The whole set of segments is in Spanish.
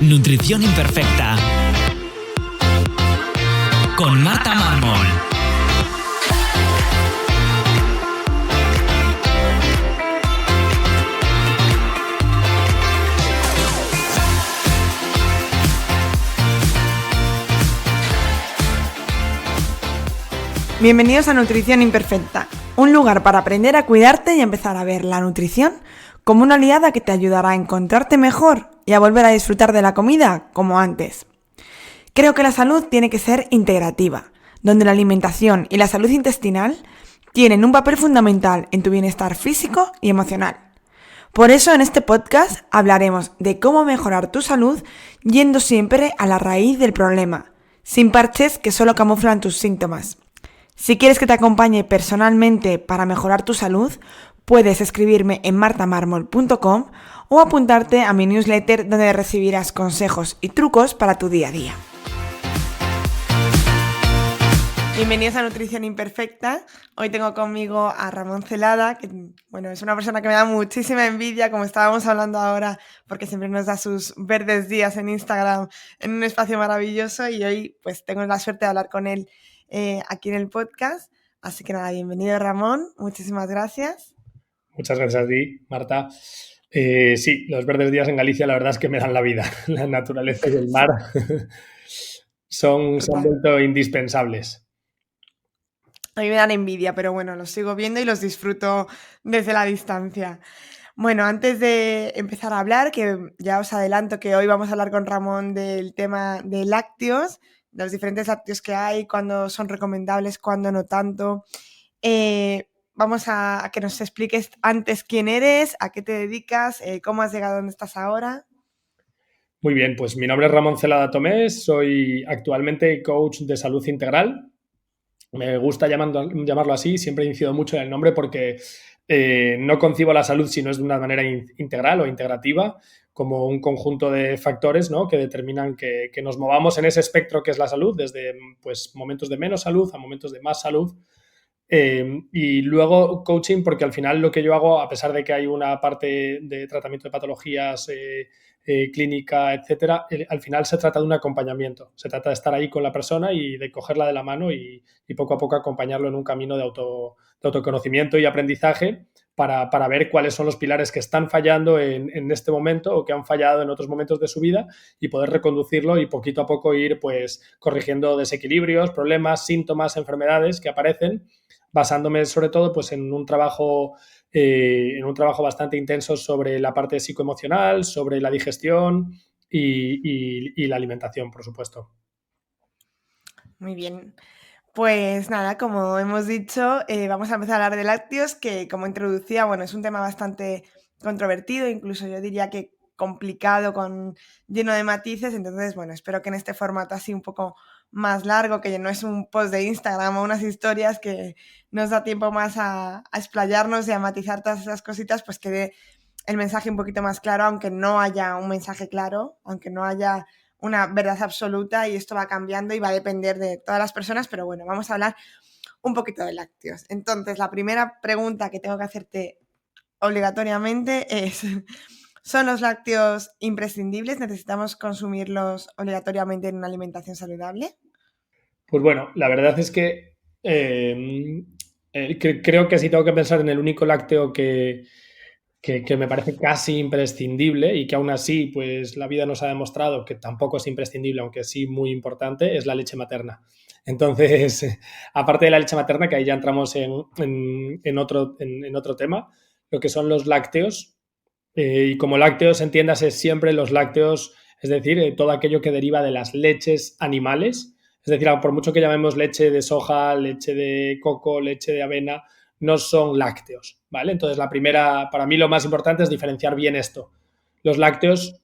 Nutrición Imperfecta con Marta Mármol. Bienvenidos a Nutrición Imperfecta, un lugar para aprender a cuidarte y empezar a ver la nutrición como una aliada que te ayudará a encontrarte mejor y a volver a disfrutar de la comida como antes. Creo que la salud tiene que ser integrativa, donde la alimentación y la salud intestinal tienen un papel fundamental en tu bienestar físico y emocional. Por eso en este podcast hablaremos de cómo mejorar tu salud yendo siempre a la raíz del problema, sin parches que solo camuflan tus síntomas. Si quieres que te acompañe personalmente para mejorar tu salud, puedes escribirme en martamarmol.com o apuntarte a mi newsletter donde recibirás consejos y trucos para tu día a día. Bienvenidos a Nutrición Imperfecta. Hoy tengo conmigo a Ramón Celada, que es una persona que me da muchísima envidia, como estábamos hablando ahora, porque siempre nos da sus verdes días en Instagram en un espacio maravilloso y hoy pues tengo la suerte de hablar con él aquí en el podcast. Así que nada, bienvenido Ramón, muchísimas gracias. Muchas gracias a ti, Marta. Sí, los verdes días en Galicia la verdad es que me dan la vida. La naturaleza y el mar se han vuelto indispensables. A mí me dan envidia, pero bueno, los sigo viendo y los disfruto desde la distancia. Bueno, antes de empezar a hablar, que ya os adelanto que hoy vamos a hablar con Ramón del tema de lácteos, de los diferentes lácteos que hay, cuándo son recomendables, cuándo no tanto. Vamos a que nos expliques antes quién eres, a qué te dedicas, cómo has llegado a donde estás ahora. Muy bien, pues mi nombre es Ramón Celada Tomés, soy actualmente coach de salud integral. Me gusta llamarlo así, siempre he incidido mucho en el nombre porque no concibo la salud si no es de una manera integral o integrativa, como un conjunto de factores, ¿no?, que determinan que nos movamos en ese espectro que es la salud, desde pues, momentos de menos salud a momentos de más salud. Y luego coaching, porque al final lo que yo hago, a pesar de que hay una parte de tratamiento de patologías, clínica, etcétera, al final se trata de un acompañamiento. Se trata de estar ahí con la persona y de cogerla de la mano y poco a poco acompañarlo en un camino de autoconocimiento y aprendizaje para ver cuáles son los pilares que están fallando en este momento o que han fallado en otros momentos de su vida y poder reconducirlo y poquito a poco ir pues corrigiendo desequilibrios, problemas, síntomas, enfermedades que aparecen, basándome sobre todo pues en un trabajo bastante intenso sobre la parte psicoemocional, sobre la digestión y la alimentación, por supuesto. Muy bien. Pues nada, como hemos dicho, vamos a empezar a hablar de lácteos, que como introducía, es un tema bastante controvertido, incluso yo diría que complicado, lleno de matices. Entonces, espero que en este formato así un poco más largo, que no es un post de Instagram o unas historias, que nos da tiempo más a explayarnos y a matizar todas esas cositas, pues quede el mensaje un poquito más claro, aunque no haya un mensaje claro, aunque no haya una verdad absoluta, y esto va cambiando y va a depender de todas las personas, pero vamos a hablar un poquito de lácteos. Entonces, la primera pregunta que tengo que hacerte obligatoriamente es: ¿son los lácteos imprescindibles? ¿Necesitamos consumirlos obligatoriamente en una alimentación saludable? Pues bueno, la verdad es que creo que si tengo que pensar en el único lácteo que me parece casi imprescindible y que aún así pues la vida nos ha demostrado que tampoco es imprescindible, aunque sí muy importante, es la leche materna. Entonces, aparte de la leche materna, que ahí ya entramos en otro tema, lo que son los lácteos, y como lácteos entiéndase siempre los lácteos, es decir, todo aquello que deriva de las leches animales, es decir, por mucho que llamemos leche de soja, leche de coco, leche de avena, no son lácteos, ¿vale? Entonces, para mí lo más importante es diferenciar bien esto. Los lácteos,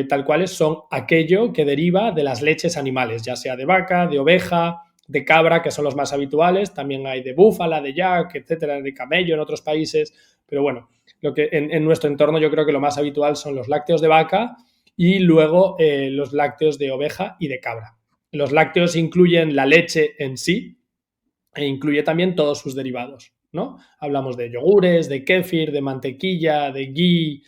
tal cuales, son aquello que deriva de las leches animales, ya sea de vaca, de oveja, de cabra, que son los más habituales, también hay de búfala, de yak, etcétera, de camello en otros países, pero bueno, lo que en nuestro entorno yo creo que lo más habitual son los lácteos de vaca y luego los lácteos de oveja y de cabra. Los lácteos incluyen la leche en sí e incluye también todos sus derivados, ¿no? Hablamos de yogures, de kéfir, de mantequilla, de ghee,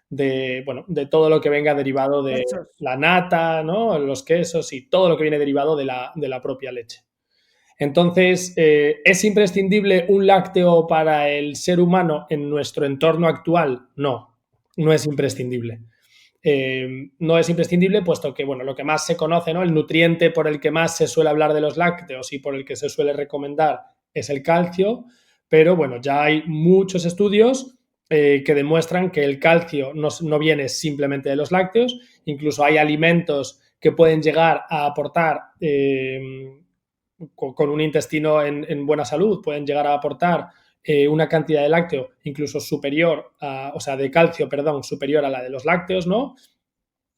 bueno, de todo lo que venga derivado de Quesos. la nata, ¿no? Los quesos y todo lo que viene derivado de la propia leche. Entonces, ¿es imprescindible un lácteo para el ser humano en nuestro entorno actual? No, no es imprescindible. No es imprescindible, puesto que, bueno, lo que más se conoce, ¿no? El nutriente por el que más se suele hablar de los lácteos y por el que se suele recomendar es el calcio, pero bueno, ya hay muchos estudios que demuestran que el calcio no viene simplemente de los lácteos, incluso hay alimentos que pueden llegar a aportar con un intestino en buena salud, pueden llegar a aportar una cantidad de lácteo incluso superior o sea, de calcio, perdón, superior a la de los lácteos, ¿no?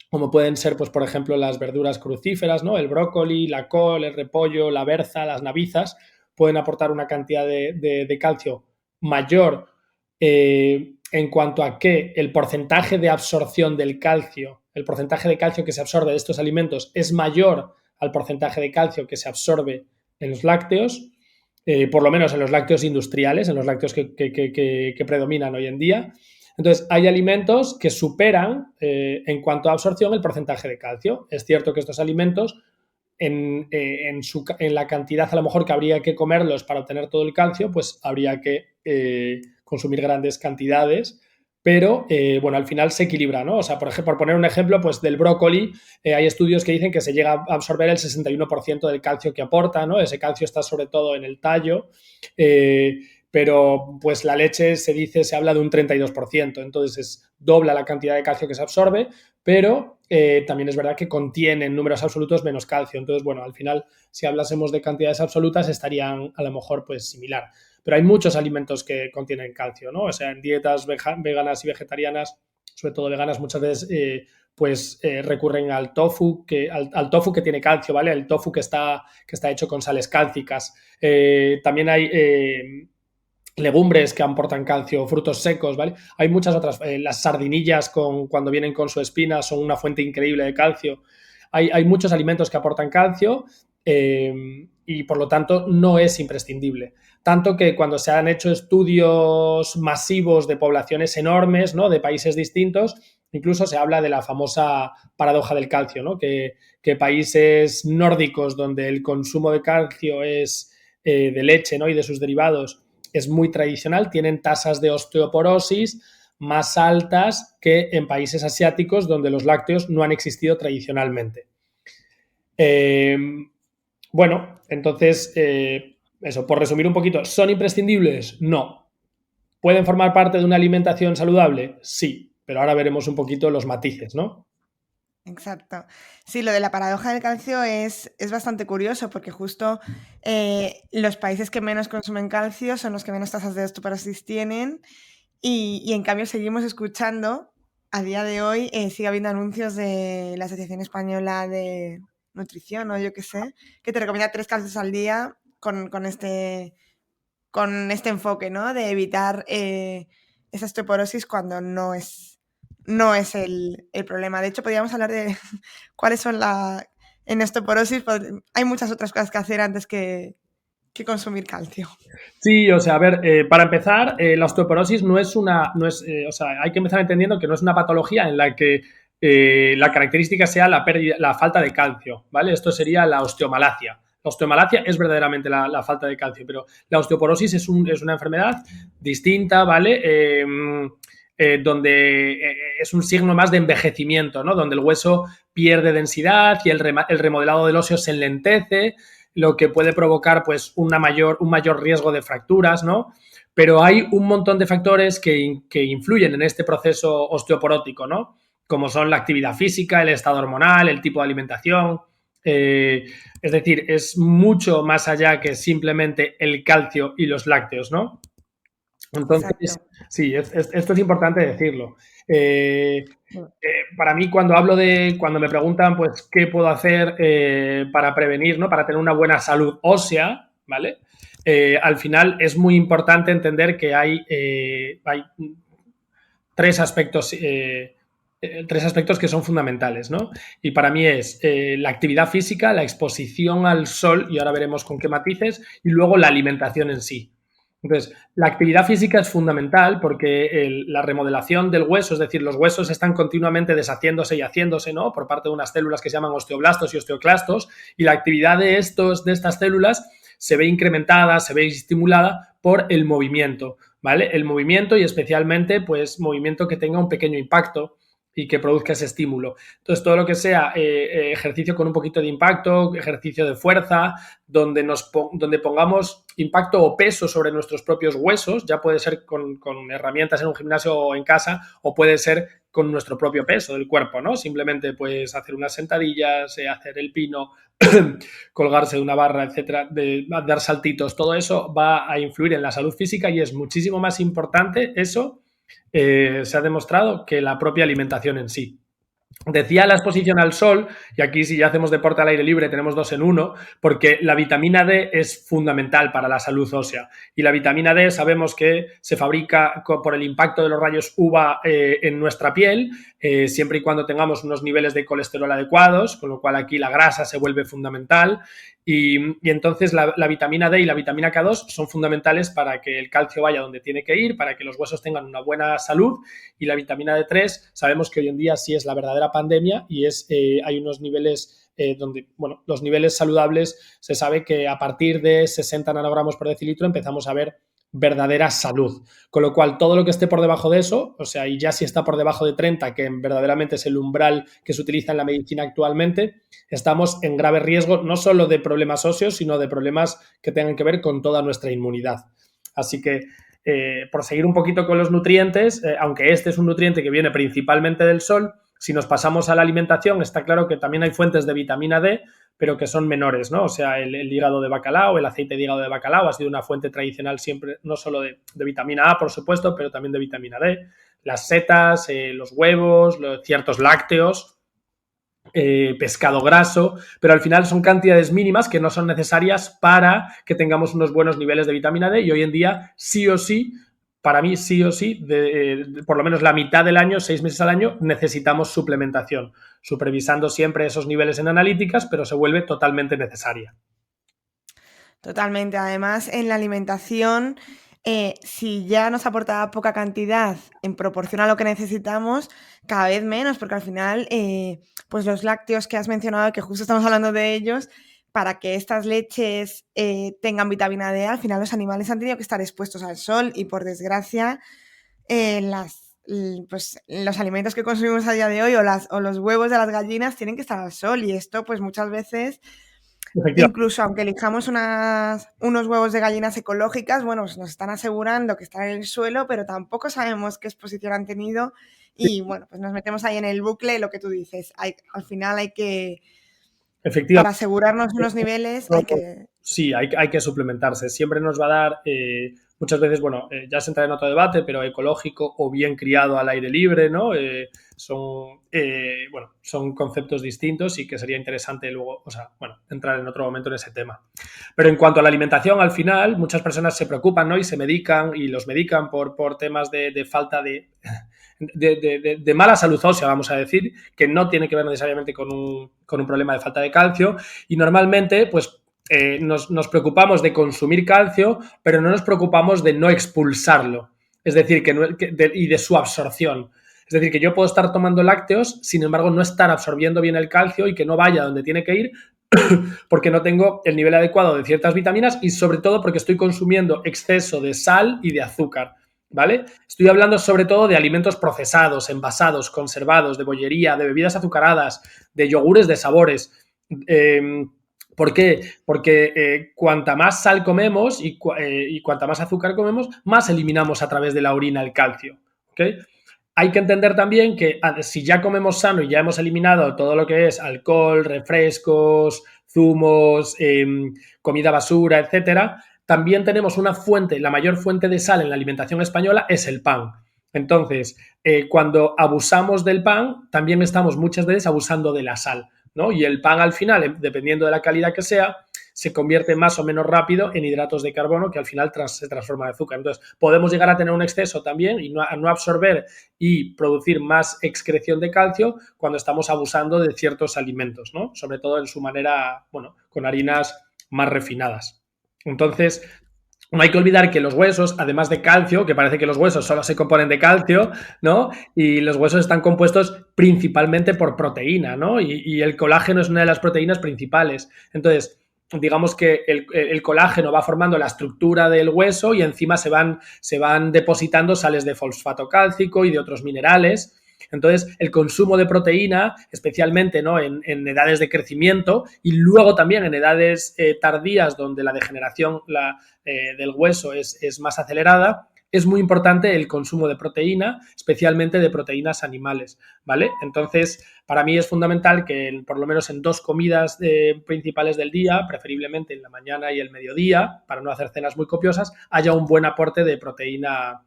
Como pueden ser, pues, por ejemplo, las verduras crucíferas, ¿no? El brócoli, la col, el repollo, la berza, las nabizas, pueden aportar una cantidad de calcio mayor en cuanto a que el porcentaje de absorción del calcio, el porcentaje de calcio que se absorbe de estos alimentos es mayor al porcentaje de calcio que se absorbe en los lácteos, por lo menos en los lácteos industriales, en los lácteos que predominan hoy en día. Entonces, hay alimentos que superan en cuanto a absorción el porcentaje de calcio. Es cierto que estos alimentos, en la cantidad a lo mejor que habría que comerlos para obtener todo el calcio, pues habría que consumir grandes cantidades, pero bueno, al final se equilibra, ¿no? O sea, por ejemplo, por poner un ejemplo, pues del brócoli, hay estudios que dicen que se llega a absorber el 61% del calcio que aporta, ¿no? Ese calcio está sobre todo en el tallo, pero pues la leche se habla de un 32%, entonces es dobla la cantidad de calcio que se absorbe, pero también es verdad que contiene en números absolutos menos calcio, entonces bueno, al final si hablásemos de cantidades absolutas estarían a lo mejor pues similar, pero hay muchos alimentos que contienen calcio, ¿no? O sea, en dietas veganas y vegetarianas, sobre todo veganas, muchas veces recurren al tofu, al tofu que tiene calcio, ¿vale? El tofu que está hecho con sales cálcicas. También hay legumbres que aportan calcio, frutos secos, ¿vale? Hay muchas otras. Las sardinillas, cuando vienen con su espina, son una fuente increíble de calcio. Hay muchos alimentos que aportan calcio y, por lo tanto, no es imprescindible. Tanto que cuando se han hecho estudios masivos de poblaciones enormes, ¿no? De países distintos, incluso se habla de la famosa paradoja del calcio, ¿no? Que países nórdicos donde el consumo de calcio es de leche, ¿no? Y de sus derivados es muy tradicional, tienen tasas de osteoporosis más altas que en países asiáticos donde los lácteos no han existido tradicionalmente. Bueno, entonces, eso, por resumir un poquito, ¿son imprescindibles? No. ¿Pueden formar parte de una alimentación saludable? Sí, pero ahora veremos un poquito los matices, ¿no? Exacto. Sí, lo de la paradoja del calcio es bastante curioso porque justo los países que menos consumen calcio son los que menos tasas de osteoporosis tienen y en cambio seguimos escuchando, a día de hoy sigue habiendo anuncios de la Asociación Española de Nutrición o yo qué sé, que te recomienda 3 calcios al día con este enfoque, ¿no? De evitar esa osteoporosis cuando no es el problema. De hecho, podríamos hablar de cuáles son en osteoporosis. Hay muchas otras cosas que hacer antes que consumir calcio. Sí, o sea, a ver, para empezar, la osteoporosis o sea, hay que empezar entendiendo que no es una patología en la que la característica sea la falta de calcio, ¿vale? Esto sería la osteomalacia. La osteomalacia es verdaderamente la falta de calcio, pero la osteoporosis es una enfermedad distinta, ¿vale? Donde es un signo más de envejecimiento, ¿no? Donde el hueso pierde densidad y el remodelado del óseo se enlentece, lo que puede provocar pues un mayor riesgo de fracturas, ¿no? Pero hay un montón de factores que influyen en este proceso osteoporótico, ¿no? Como son la actividad física, el estado hormonal, el tipo de alimentación. Es decir, es mucho más allá que simplemente el calcio y los lácteos, ¿no? Entonces, Exacto. sí, esto es importante decirlo. Para mí, cuando me preguntan, pues, ¿qué puedo hacer para prevenir, ¿no? Para tener una buena salud ósea, ¿vale? Al final es muy importante entender que hay tres aspectos que son fundamentales, ¿no? Y para mí es la actividad física, la exposición al sol, y ahora veremos con qué matices, y luego la alimentación en sí. Entonces, la actividad física es fundamental porque la remodelación del hueso, es decir, los huesos están continuamente deshaciéndose y haciéndose, ¿no? Por parte de unas células que se llaman osteoblastos y osteoclastos, y la actividad de estas células se ve incrementada, se ve estimulada por el movimiento, ¿vale? El movimiento y especialmente, pues, movimiento que tenga un pequeño impacto y que produzca ese estímulo. Entonces, todo lo que sea ejercicio con un poquito de impacto, ejercicio de fuerza, donde pongamos impacto o peso sobre nuestros propios huesos, ya puede ser con herramientas en un gimnasio o en casa, o puede ser con nuestro propio peso del cuerpo, ¿no? Simplemente pues hacer unas sentadillas, hacer el pino, colgarse de una barra, etcétera, dar saltitos, todo eso va a influir en la salud física y es muchísimo más importante eso, se ha demostrado, que la propia alimentación en sí. Decía la exposición al sol, y aquí si ya hacemos deporte al aire libre tenemos 2 en 1, porque la vitamina D es fundamental para la salud ósea. Y la vitamina D sabemos que se fabrica por el impacto de los rayos UVA en nuestra piel, siempre y cuando tengamos unos niveles de colesterol adecuados, con lo cual aquí la grasa se vuelve fundamental. Y entonces la vitamina D y la vitamina K2 son fundamentales para que el calcio vaya donde tiene que ir, para que los huesos tengan una buena salud, y la vitamina D3 sabemos que hoy en día sí es la verdadera pandemia y hay unos niveles donde, bueno, los niveles saludables se sabe que a partir de 60 nanogramos por decilitro empezamos a ver verdadera salud, con lo cual todo lo que esté por debajo de eso, o sea, y ya si está por debajo de 30, que verdaderamente es el umbral que se utiliza en la medicina actualmente, estamos en grave riesgo no solo de problemas óseos, sino de problemas que tengan que ver con toda nuestra inmunidad. Así que por seguir un poquito con los nutrientes, aunque este es un nutriente que viene principalmente del sol, si nos pasamos a la alimentación, está claro que también hay fuentes de vitamina D, pero que son menores, ¿no? O sea, el hígado de bacalao, el aceite de hígado de bacalao ha sido una fuente tradicional siempre, no solo de vitamina A, por supuesto, pero también de vitamina D. Las setas, los huevos, ciertos lácteos, pescado graso, pero al final son cantidades mínimas que no son necesarias para que tengamos unos buenos niveles de vitamina D, y hoy en día sí o sí, para mí sí o sí, por lo menos la mitad del año, 6 meses al año, necesitamos suplementación, supervisando siempre esos niveles en analíticas, pero se vuelve totalmente necesaria. Totalmente. Además, en la alimentación, si ya nos aportaba poca cantidad en proporción a lo que necesitamos, cada vez menos, porque al final, pues los lácteos que has mencionado, que justo estamos hablando de ellos, para que estas leches tengan vitamina D, al final los animales han tenido que estar expuestos al sol y por desgracia pues, los alimentos que consumimos a día de hoy o los huevos de las gallinas tienen que estar al sol, y esto pues muchas veces, incluso aunque elijamos unos huevos de gallinas ecológicas, bueno, pues nos están asegurando que están en el suelo, pero tampoco sabemos qué exposición han tenido y bueno, pues nos metemos ahí en el bucle, lo que tú dices. Al final hay que, para asegurarnos unos niveles, hay que... Sí, hay que suplementarse. Siempre nos va a dar, muchas veces, bueno, ya se entra en otro debate, pero ecológico o bien criado al aire libre, ¿no? Son conceptos distintos y que sería interesante luego, o sea, bueno, entrar en otro momento en ese tema. Pero en cuanto a la alimentación, al final, muchas personas se preocupan, ¿no? Y se medican y los medican por temas de falta de mala salud ósea, vamos a decir, que no tiene que ver necesariamente con un problema de falta de calcio, y normalmente, pues, nos preocupamos de consumir calcio, pero no nos preocupamos de no expulsarlo, es decir, y de su absorción. Es decir, que yo puedo estar tomando lácteos, sin embargo, no estar absorbiendo bien el calcio y que no vaya donde tiene que ir porque no tengo el nivel adecuado de ciertas vitaminas y sobre todo porque estoy consumiendo exceso de sal y de azúcar, ¿vale? Estoy hablando sobre todo de alimentos procesados, envasados, conservados, de bollería, de bebidas azucaradas, de yogures de sabores. ¿Por qué? Porque cuanta más sal comemos y cuanta más azúcar comemos, más eliminamos a través de la orina el calcio, ¿ok? Hay que entender también que si ya comemos sano y ya hemos eliminado todo lo que es alcohol, refrescos, zumos, comida basura, etcétera, también tenemos una fuente, la mayor fuente de sal en la alimentación española es el pan. Entonces, cuando abusamos del pan, también estamos muchas veces abusando de la sal, ¿no? Y el pan al final, dependiendo de la calidad que sea, se convierte más o menos rápido en hidratos de carbono que al final se transforma en azúcar. Entonces, podemos llegar a tener un exceso también y no absorber y producir más excreción de calcio cuando estamos abusando de ciertos alimentos, ¿no? Sobre todo en su manera, bueno, con harinas más refinadas. Entonces, No hay que olvidar que los huesos, además de calcio, que parece que los huesos solo se componen de calcio, ¿no? Y los huesos están compuestos principalmente por proteína, ¿no? Y el colágeno es una de las proteínas principales. Entonces, digamos que el colágeno va formando la estructura del hueso y encima se van depositando sales de fosfato cálcico y de otros minerales. Entonces, el consumo de proteína, especialmente, ¿no?, en edades de crecimiento y luego también en edades tardías donde la degeneración del hueso es más acelerada, es muy importante el consumo de proteína, especialmente de proteínas animales, ¿vale? Entonces, para mí es fundamental que por lo menos en 2 comidas principales del día, preferiblemente en la mañana y el mediodía, para no hacer cenas muy copiosas, haya un buen aporte de proteína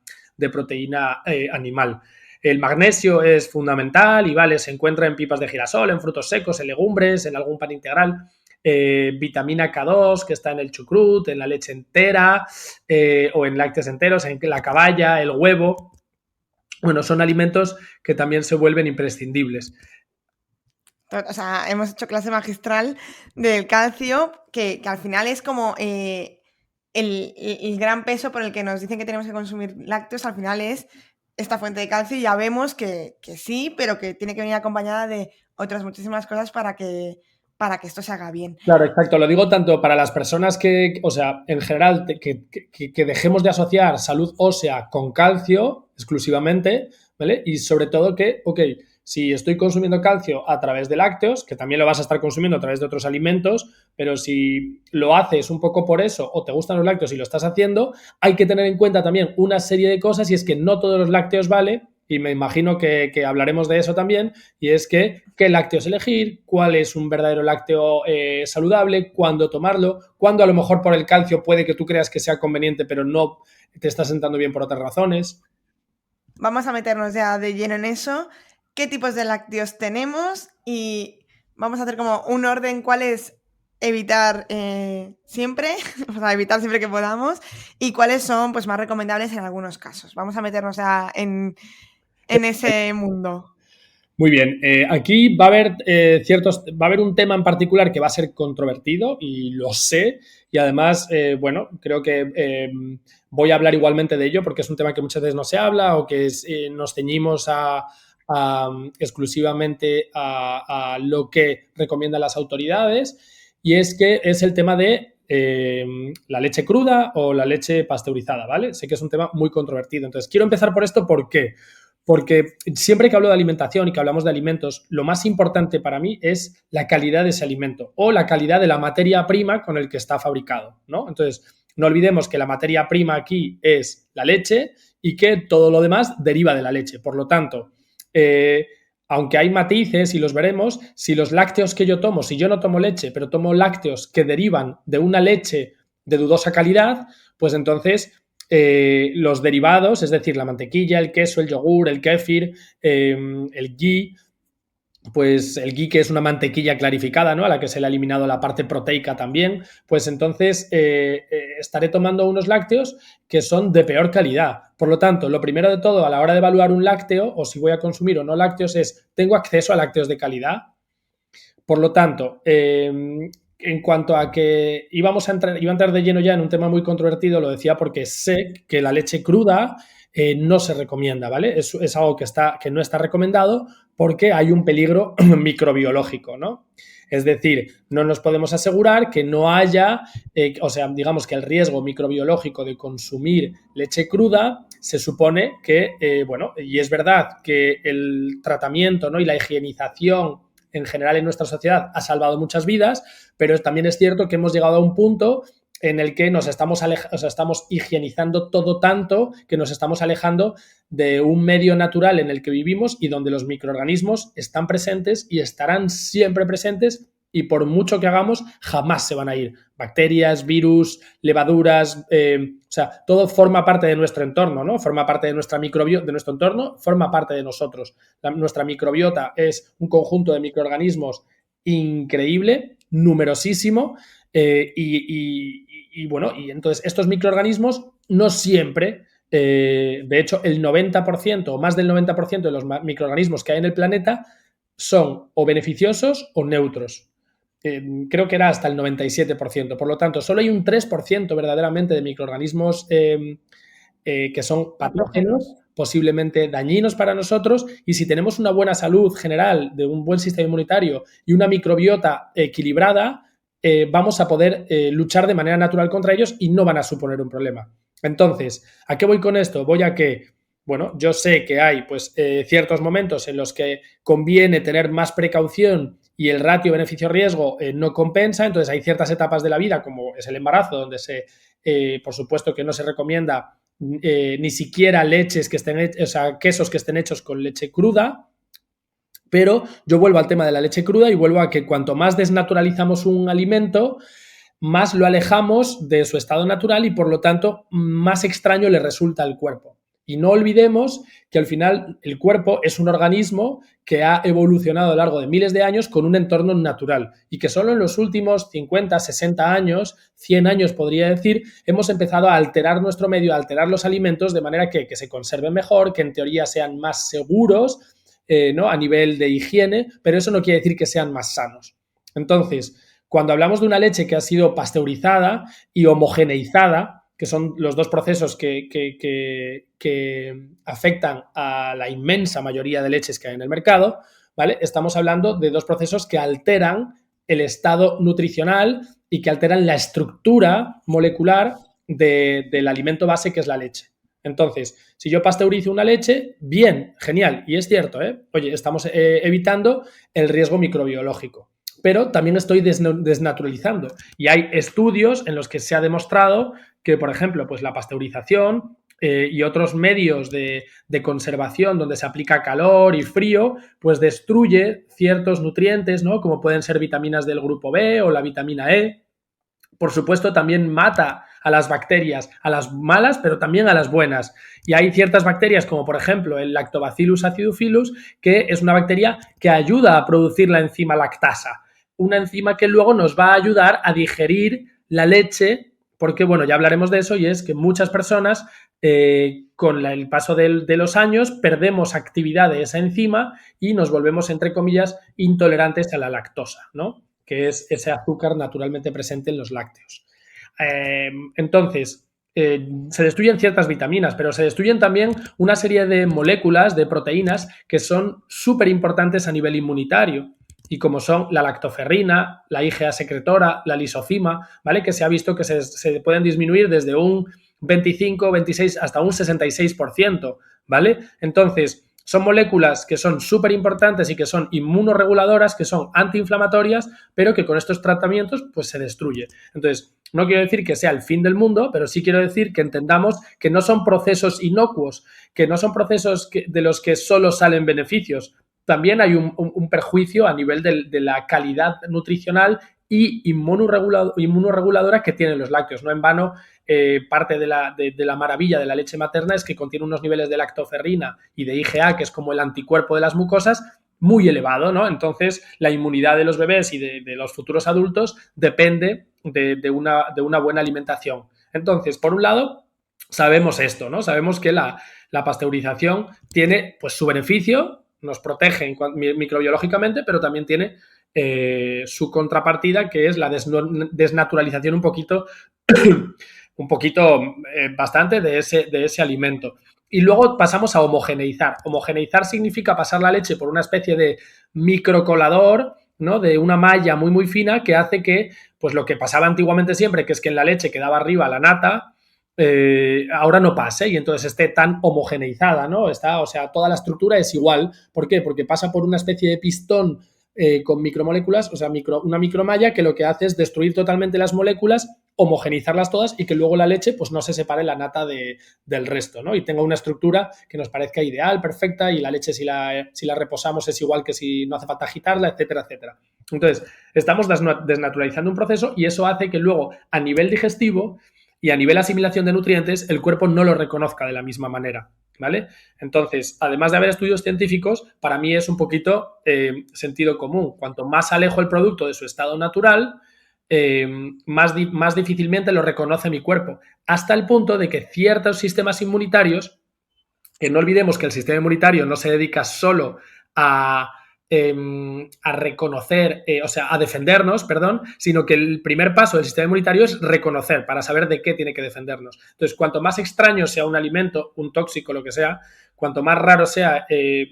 animal. El magnesio es fundamental y vale, se encuentra en pipas de girasol, en frutos secos, en legumbres, en algún pan integral. Vitamina K2, que está en el chucrut, en la leche entera o en lácteos enteros, en la caballa, el huevo. Bueno, son alimentos que también se vuelven imprescindibles. O sea, hemos hecho clase magistral del calcio, que al final es como el gran peso por el que nos dicen que tenemos que consumir lácteos, al final es esta fuente de calcio y ya vemos que sí, pero que tiene que venir acompañada de otras muchísimas cosas para que esto se haga bien. Claro, exacto. Lo digo tanto para las personas que, o sea, en general, que dejemos de asociar salud ósea con calcio exclusivamente, ¿vale? Y sobre todo que, ok, si estoy consumiendo calcio a través de lácteos, que también lo vas a estar consumiendo a través de otros alimentos, pero si lo haces un poco por eso o te gustan los lácteos y lo estás haciendo, hay que tener en cuenta también una serie de cosas y es que no todos los lácteos vale. Y me imagino que hablaremos de eso también, y es que qué lácteos elegir, cuál es un verdadero lácteo saludable, cuándo tomarlo, cuándo a lo mejor por el calcio puede que tú creas que sea conveniente, pero no te está sentando bien por otras razones. Vamos a meternos ya de lleno en eso. ¿Qué tipos de lácteos tenemos? Y vamos a hacer como un orden cuáles evitar siempre, o sea, evitar siempre que podamos, y cuáles son pues más recomendables en algunos casos. Vamos a meternos ya en ese mundo. Muy bien, aquí va a haber va a haber un tema en particular que va a ser controvertido y lo sé, y además, bueno, creo que voy a hablar igualmente de ello porque es un tema que muchas veces no se habla o que nos ceñimos exclusivamente a lo que recomiendan las autoridades, y es que es el tema de la leche cruda o la leche pasteurizada, ¿vale? Sé que es un tema muy controvertido, entonces quiero empezar por esto. ¿Por qué? Porque siempre que hablo de alimentación y que hablamos de alimentos, lo más importante para mí es la calidad de ese alimento o la calidad de la materia prima con el que está fabricado, ¿no? Entonces, no olvidemos que la materia prima aquí es la leche y que todo lo demás deriva de la leche. Por lo tanto, aunque hay matices y los veremos, si los lácteos que yo tomo, si yo no tomo leche, pero tomo lácteos que derivan de una leche de dudosa calidad, pues entonces los derivados, es decir, la mantequilla, el queso, el yogur, el kéfir, el ghee, pues el ghee, que es una mantequilla clarificada, ¿no?, a la que se le ha eliminado la parte proteica también, pues entonces estaré tomando unos lácteos que son de peor calidad. Por lo tanto, lo primero de todo a la hora de evaluar un lácteo o si voy a consumir o no lácteos es, ¿tengo acceso a lácteos de calidad? Por lo tanto, en cuanto a que iba a entrar de lleno ya en un tema muy controvertido, lo decía porque sé que la leche cruda no se recomienda, ¿vale? Es algo que no está recomendado porque hay un peligro microbiológico, ¿no? Es decir, no nos podemos asegurar que no haya, o sea, digamos que el riesgo microbiológico de consumir leche cruda se supone que, bueno, y es verdad que el tratamiento, ¿no?, y la higienización en general en nuestra sociedad ha salvado muchas vidas, pero también es cierto que hemos llegado a un punto en el que nos estamos higienizando todo tanto que nos estamos alejando de un medio natural en el que vivimos y donde los microorganismos están presentes y estarán siempre presentes, y por mucho que hagamos, jamás se van a ir. Bacterias, virus, levaduras, o sea, todo forma parte de nuestro entorno, ¿no? Forma parte de de nuestro entorno, forma parte de nosotros. Nuestra microbiota es un conjunto de microorganismos increíble, numerosísimo, y bueno, y entonces estos microorganismos no siempre, de hecho, el 90% o más del 90% de los microorganismos que hay en el planeta son o beneficiosos o neutros. creo que era hasta el 97%. Por lo tanto, solo hay un 3% verdaderamente de microorganismos que son patógenos, posiblemente dañinos para nosotros, y si tenemos una buena salud general, de un buen sistema inmunitario y una microbiota equilibrada, vamos a poder luchar de manera natural contra ellos y no van a suponer un problema. Entonces, ¿a qué voy con esto? Voy a que, bueno, yo sé que hay pues ciertos momentos en los que conviene tener más precaución y el ratio beneficio-riesgo no compensa, entonces hay ciertas etapas de la vida, como es el embarazo, donde por supuesto que no se recomienda ni siquiera leches que estén, o sea, quesos que estén hechos con leche cruda, pero yo vuelvo al tema de la leche cruda y vuelvo a que cuanto más desnaturalizamos un alimento, más lo alejamos de su estado natural y por lo tanto más extraño le resulta al cuerpo. Y no olvidemos que al final el cuerpo es un organismo que ha evolucionado a lo largo de miles de años con un entorno natural y que solo en los últimos 50, 60 años, 100 años podría decir, hemos empezado a alterar nuestro medio, a alterar los alimentos de manera que se conserven mejor, que en teoría sean más seguros, ¿no? A nivel de higiene, pero eso no quiere decir que sean más sanos. Entonces, cuando hablamos de una leche que ha sido pasteurizada y homogeneizada, que son los dos procesos que afectan a la inmensa mayoría de leches que hay en el mercado, ¿vale? Estamos hablando de dos procesos que alteran el estado nutricional y que alteran la estructura molecular del alimento base que es la leche. Entonces, si yo pasteurizo una leche, bien, genial, y es cierto, oye, estamos evitando el riesgo microbiológico, pero también estoy desnaturalizando. Y hay estudios en los que se ha demostrado que, por ejemplo, pues la pasteurización y otros medios de conservación donde se aplica calor y frío, pues destruye ciertos nutrientes, ¿no? Como pueden ser vitaminas del grupo B o la vitamina E. Por supuesto, también mata a las bacterias, a las malas, pero también a las buenas. Y hay ciertas bacterias, como por ejemplo el Lactobacillus acidophilus, que es una bacteria que ayuda a producir la enzima lactasa. Una enzima que luego nos va a ayudar a digerir la leche, porque, bueno, ya hablaremos de eso, y es que muchas personas, con el paso de los años, perdemos actividad de esa enzima y nos volvemos, entre comillas, intolerantes a la lactosa, ¿no? Que es ese azúcar naturalmente presente en los lácteos. Entonces, se destruyen ciertas vitaminas, pero se destruyen también una serie de moléculas, de proteínas, que son súper importantes a nivel inmunitario, y como son la lactoferrina, la IgA secretora, la lisozima, ¿vale? Que se ha visto que se pueden disminuir desde un 25, 26 hasta un 66%, ¿vale? Entonces, son moléculas que son súper importantes y que son inmunorreguladoras, que son antiinflamatorias, pero que con estos tratamientos pues se destruye. Entonces, no quiero decir que sea el fin del mundo, pero sí quiero decir que entendamos que no son procesos inocuos, que no son procesos de los que solo salen beneficios. También hay un perjuicio a nivel de la calidad nutricional y inmunorreguladora que tienen los lácteos. No en vano, parte de la maravilla de la leche materna es que contiene unos niveles de lactoferrina y de IgA, que es como el anticuerpo de las mucosas, muy elevado, ¿no? Entonces, la inmunidad de los bebés y de los futuros adultos depende de una buena alimentación. Entonces, por un lado, sabemos esto, ¿no? Sabemos que la pasteurización tiene pues su beneficio, nos protege microbiológicamente, pero también tiene su contrapartida, que es la desnaturalización un poquito bastante de ese alimento. Y luego pasamos a homogeneizar. Homogeneizar significa pasar la leche por una especie de microcolador, ¿no? De una malla muy, muy fina que hace que, pues lo que pasaba antiguamente siempre, que es que en la leche quedaba arriba la nata, ahora no pase y entonces esté tan homogeneizada, ¿no? O sea, toda la estructura es igual. ¿Por qué? Porque pasa por una especie de pistón con micromoléculas, o sea, una micromalla que lo que hace es destruir totalmente las moléculas, homogenizarlas todas y que luego la leche pues no se separe la nata del resto, ¿no? Y tenga una estructura que nos parezca ideal, perfecta, y la leche si la reposamos es igual que si no hace falta agitarla, etcétera, etcétera. Entonces, estamos desnaturalizando un proceso y eso hace que luego a nivel digestivo y a nivel asimilación de nutrientes el cuerpo no lo reconozca de la misma manera, ¿vale? Entonces, además de haber estudios científicos, para mí es un poquito sentido común. Cuanto más alejo el producto de su estado natural, más difícilmente lo reconoce mi cuerpo, hasta el punto de que ciertos sistemas inmunitarios, que no olvidemos que el sistema inmunitario no se dedica solo a a reconocer, o sea, a defendernos, perdón, sino que el primer paso del sistema inmunitario es reconocer para saber de qué tiene que defendernos. Entonces, cuanto más extraño sea un alimento, un tóxico, lo que sea, cuanto más raro sea,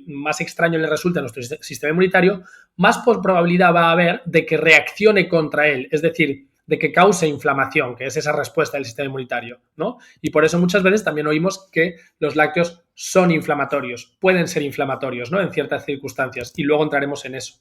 más extraño le resulta a nuestro sistema inmunitario, más probabilidad va a haber de que reaccione contra él, es decir, de que cause inflamación, que es esa respuesta del sistema inmunitario, ¿no? Y por eso muchas veces también oímos que los lácteos son inflamatorios, pueden ser inflamatorios, ¿no? En ciertas circunstancias, y luego entraremos en eso.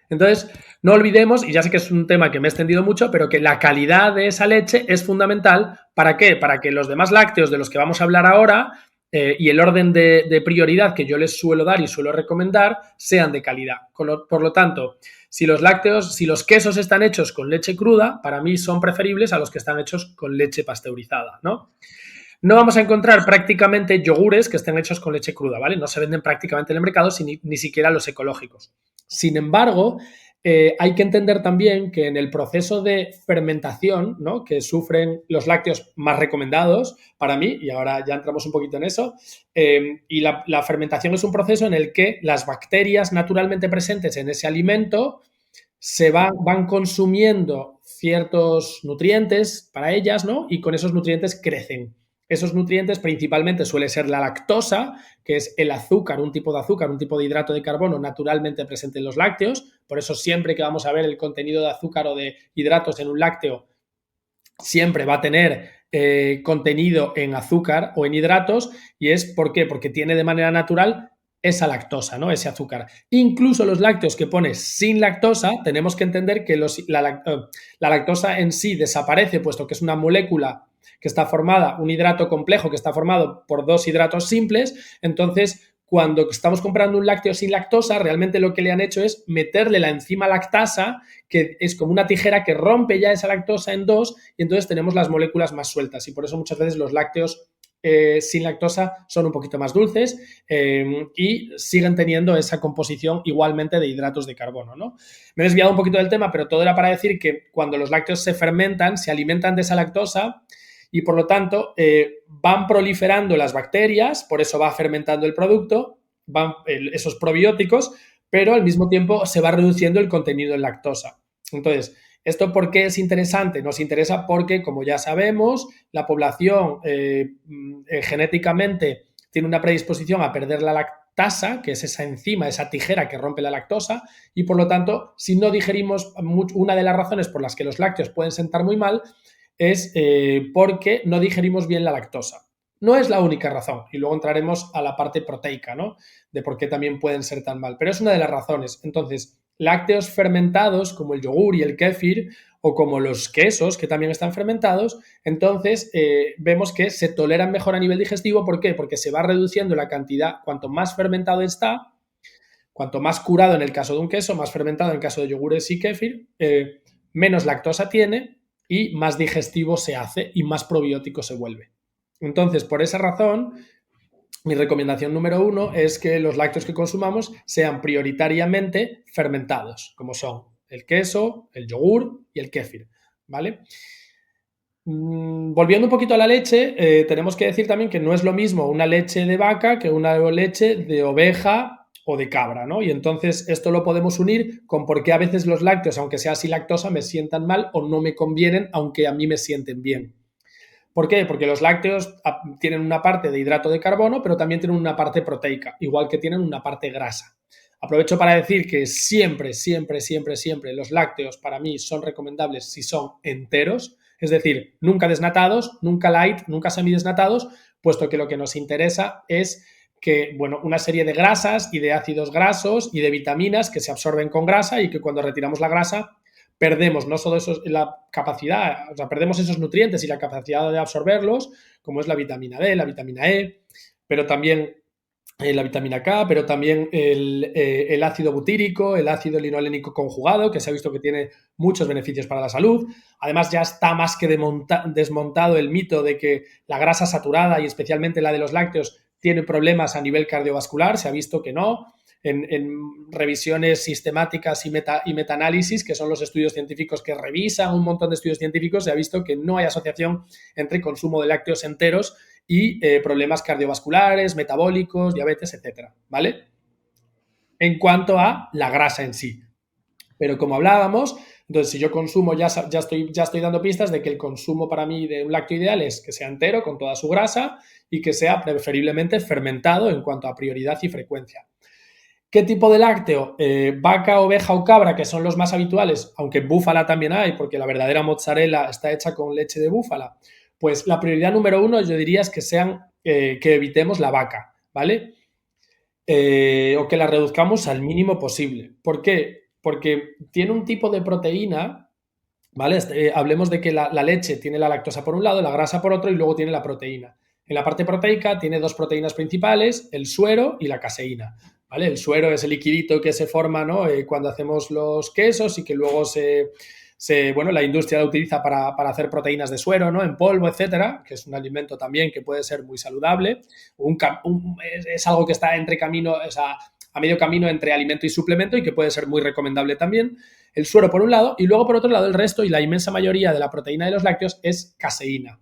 Entonces, no olvidemos, y ya sé que es un tema que me he extendido mucho, pero que la calidad de esa leche es fundamental. ¿Para qué? Para que los demás lácteos de los que vamos a hablar ahora y el orden de prioridad que yo les suelo dar y suelo recomendar sean de calidad. Por lo tanto, si los quesos están hechos con leche cruda, para mí son preferibles a los que están hechos con leche pasteurizada, ¿no? No vamos a encontrar prácticamente yogures que estén hechos con leche cruda, ¿vale? No se venden prácticamente en el mercado, ni siquiera los ecológicos. Sin embargo, hay que entender también que en el proceso de fermentación, ¿no?, que sufren los lácteos más recomendados para mí, y ahora ya entramos un poquito en eso, y la fermentación es un proceso en el que las bacterias naturalmente presentes en ese alimento van consumiendo ciertos nutrientes para ellas, ¿no? Y con esos nutrientes crecen. Esos nutrientes principalmente suele ser la lactosa, que es el azúcar, un tipo de hidrato de carbono naturalmente presente en los lácteos. Por eso siempre que vamos a ver el contenido de azúcar o de hidratos en un lácteo, siempre va a tener contenido en azúcar o en hidratos. ¿Y es por qué? Porque tiene de manera natural esa lactosa, ¿no? Ese azúcar. Incluso los lácteos que pones sin lactosa, tenemos que entender que la lactosa en sí desaparece, puesto que es una molécula que está formada, un hidrato complejo que está formado por dos hidratos simples. Entonces, cuando estamos comprando un lácteo sin lactosa, realmente lo que le han hecho es meterle la enzima lactasa, que es como una tijera que rompe ya esa lactosa en dos, y entonces tenemos las moléculas más sueltas. Y por eso muchas veces los lácteos sin lactosa son un poquito más dulces y siguen teniendo esa composición igualmente de hidratos de carbono, ¿no? Me he desviado un poquito del tema, pero todo era para decir que cuando los lácteos se fermentan, se alimentan de esa lactosa y por lo tanto van proliferando las bacterias, por eso va fermentando el producto, van esos probióticos, pero al mismo tiempo se va reduciendo el contenido en lactosa. Entonces, ¿esto por qué es interesante? Nos interesa porque, como ya sabemos, la población genéticamente tiene una predisposición a perder la lactasa, que es esa enzima, esa tijera que rompe la lactosa, y por lo tanto, si no digerimos, una de las razones por las que los lácteos pueden sentar muy mal es porque no digerimos bien la lactosa. No es la única razón, y luego entraremos a la parte proteica, ¿no?, de por qué también pueden ser tan mal, pero es una de las razones. Entonces, lácteos fermentados como el yogur y el kéfir o como los quesos que también están fermentados, entonces vemos que se toleran mejor a nivel digestivo. ¿Por qué? Porque se va reduciendo la cantidad, cuanto más fermentado está, cuanto más curado en el caso de un queso, más fermentado en el caso de yogures y kéfir, menos lactosa tiene y más digestivo se hace y más probiótico se vuelve. Entonces, por esa razón, mi recomendación número 1 es que los lácteos que consumamos sean prioritariamente fermentados, como son el queso, el yogur y el kéfir, ¿vale? Volviendo un poquito a la leche, tenemos que decir también que no es lo mismo una leche de vaca que una leche de oveja o de cabra, ¿no? Y entonces esto lo podemos unir con por qué a veces los lácteos, aunque sea sin lactosa, me sientan mal o no me convienen, aunque a mí me sienten bien. ¿Por qué? Porque los lácteos tienen una parte de hidrato de carbono, pero también tienen una parte proteica, igual que tienen una parte grasa. Aprovecho para decir que siempre los lácteos para mí son recomendables si son enteros, es decir, nunca desnatados, nunca light, nunca semidesnatados, puesto que lo que nos interesa es que, bueno, una serie de grasas y de ácidos grasos y de vitaminas que se absorben con grasa y que cuando retiramos la grasa perdemos no solo la capacidad, o sea, perdemos esos nutrientes y la capacidad de absorberlos, como es la vitamina D, la vitamina E, pero también la vitamina K, pero también el ácido butírico, el ácido linolénico conjugado, que se ha visto que tiene muchos beneficios para la salud. Además, ya está más que desmontado el mito de que la grasa saturada y especialmente la de los lácteos tiene problemas a nivel cardiovascular. Se ha visto que no. En revisiones sistemáticas y metaanálisis, que son los estudios científicos que revisan un montón de estudios científicos, se ha visto que no hay asociación entre consumo de lácteos enteros y problemas cardiovasculares, metabólicos, diabetes, etcétera, ¿vale? en cuanto a la grasa en sí. Pero como hablábamos, entonces si yo consumo, ya estoy dando pistas de que el consumo para mí de un lácteo ideal es que sea entero, con toda su grasa, y que sea preferiblemente fermentado en cuanto a prioridad y frecuencia. ¿Qué tipo de lácteo? Vaca, oveja o cabra, que son los más habituales, aunque búfala también hay, porque la verdadera mozzarella está hecha con leche de búfala. Pues la prioridad número 1 yo diría es que que evitemos la vaca, ¿vale? O que la reduzcamos al mínimo posible. ¿Por qué? Porque tiene un tipo de proteína, ¿vale? Hablemos de que la leche tiene la lactosa por un lado, la grasa por otro y luego tiene la proteína. En la parte proteica tiene 2 proteínas principales, el suero y la caseína, ¿vale? El suero es el liquidito que se forma, ¿no? Cuando hacemos los quesos y que luego la industria la utiliza para hacer proteínas de suero, ¿no? En polvo, etcétera, que es un alimento también que puede ser muy saludable. Es algo que está entre camino, o sea, a medio camino entre alimento y suplemento y que puede ser muy recomendable también. El suero por un lado y luego por otro lado el resto y la inmensa mayoría de la proteína de los lácteos es caseína.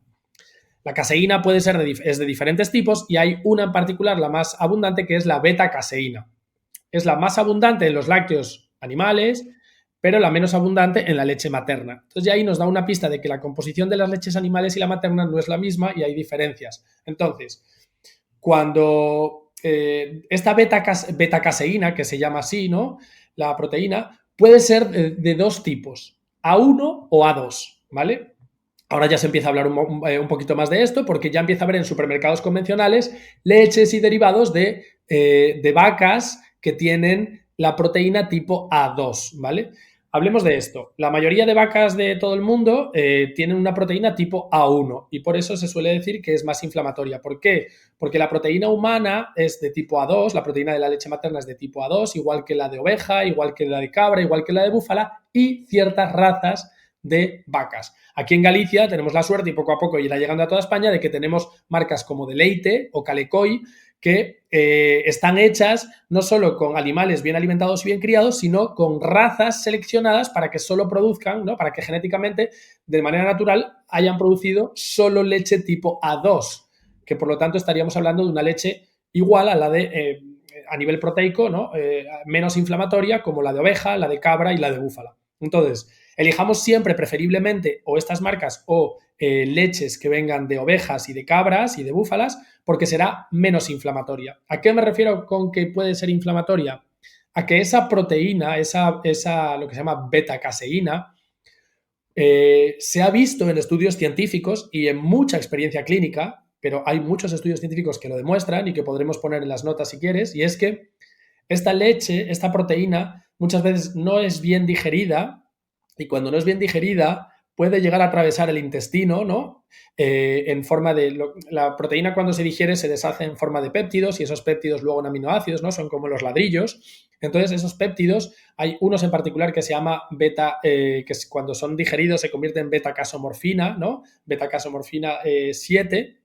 La caseína es de diferentes tipos y hay una en particular, la más abundante, que es la beta-caseína. Es la más abundante en los lácteos animales, pero la menos abundante en la leche materna. Entonces ya ahí nos da una pista de que la composición de las leches animales y la materna no es la misma y hay diferencias. Entonces, cuando esta beta-caseína, que se llama así, ¿no? La proteína, puede ser de 2 tipos, A1 o A2, ¿vale? Ahora ya se empieza a hablar un poquito más de esto porque ya empieza a haber en supermercados convencionales leches y derivados de vacas que tienen la proteína tipo A2, ¿vale? Hablemos de esto. La mayoría de vacas de todo el mundo tienen una proteína tipo A1 y por eso se suele decir que es más inflamatoria. ¿Por qué? Porque la proteína humana es de tipo A2, la proteína de la leche materna es de tipo A2, igual que la de oveja, igual que la de cabra, igual que la de búfala y ciertas razas de vacas. Aquí en Galicia tenemos la suerte y poco a poco irá llegando a toda España de que tenemos marcas como Deleite o Calecoy que están hechas no solo con animales bien alimentados y bien criados, sino con razas seleccionadas para que solo produzcan, ¿no? Para que genéticamente, de manera natural, hayan producido solo leche tipo A2, que por lo tanto estaríamos hablando de una leche igual a la de, a nivel proteico, ¿no? Menos inflamatoria, como la de oveja, la de cabra y la de búfala. Entonces, elijamos siempre preferiblemente o estas marcas o leches que vengan de ovejas y de cabras y de búfalas porque será menos inflamatoria. ¿A qué me refiero con que puede ser inflamatoria? A que esa proteína, lo que se llama beta-caseína, se ha visto en estudios científicos y en mucha experiencia clínica, pero hay muchos estudios científicos que lo demuestran y que podremos poner en las notas si quieres, y es que esta leche, esta proteína, muchas veces no es bien digerida y cuando no es bien digerida puede llegar a atravesar el intestino, ¿no? En forma de... La proteína cuando se digiere se deshace en forma de péptidos y esos péptidos luego en aminoácidos, ¿no? Son como los ladrillos. Entonces esos péptidos, hay unos en particular que se llama beta, que cuando son digeridos se convierten en beta-casomorfina, ¿no? Beta-casomorfina 7.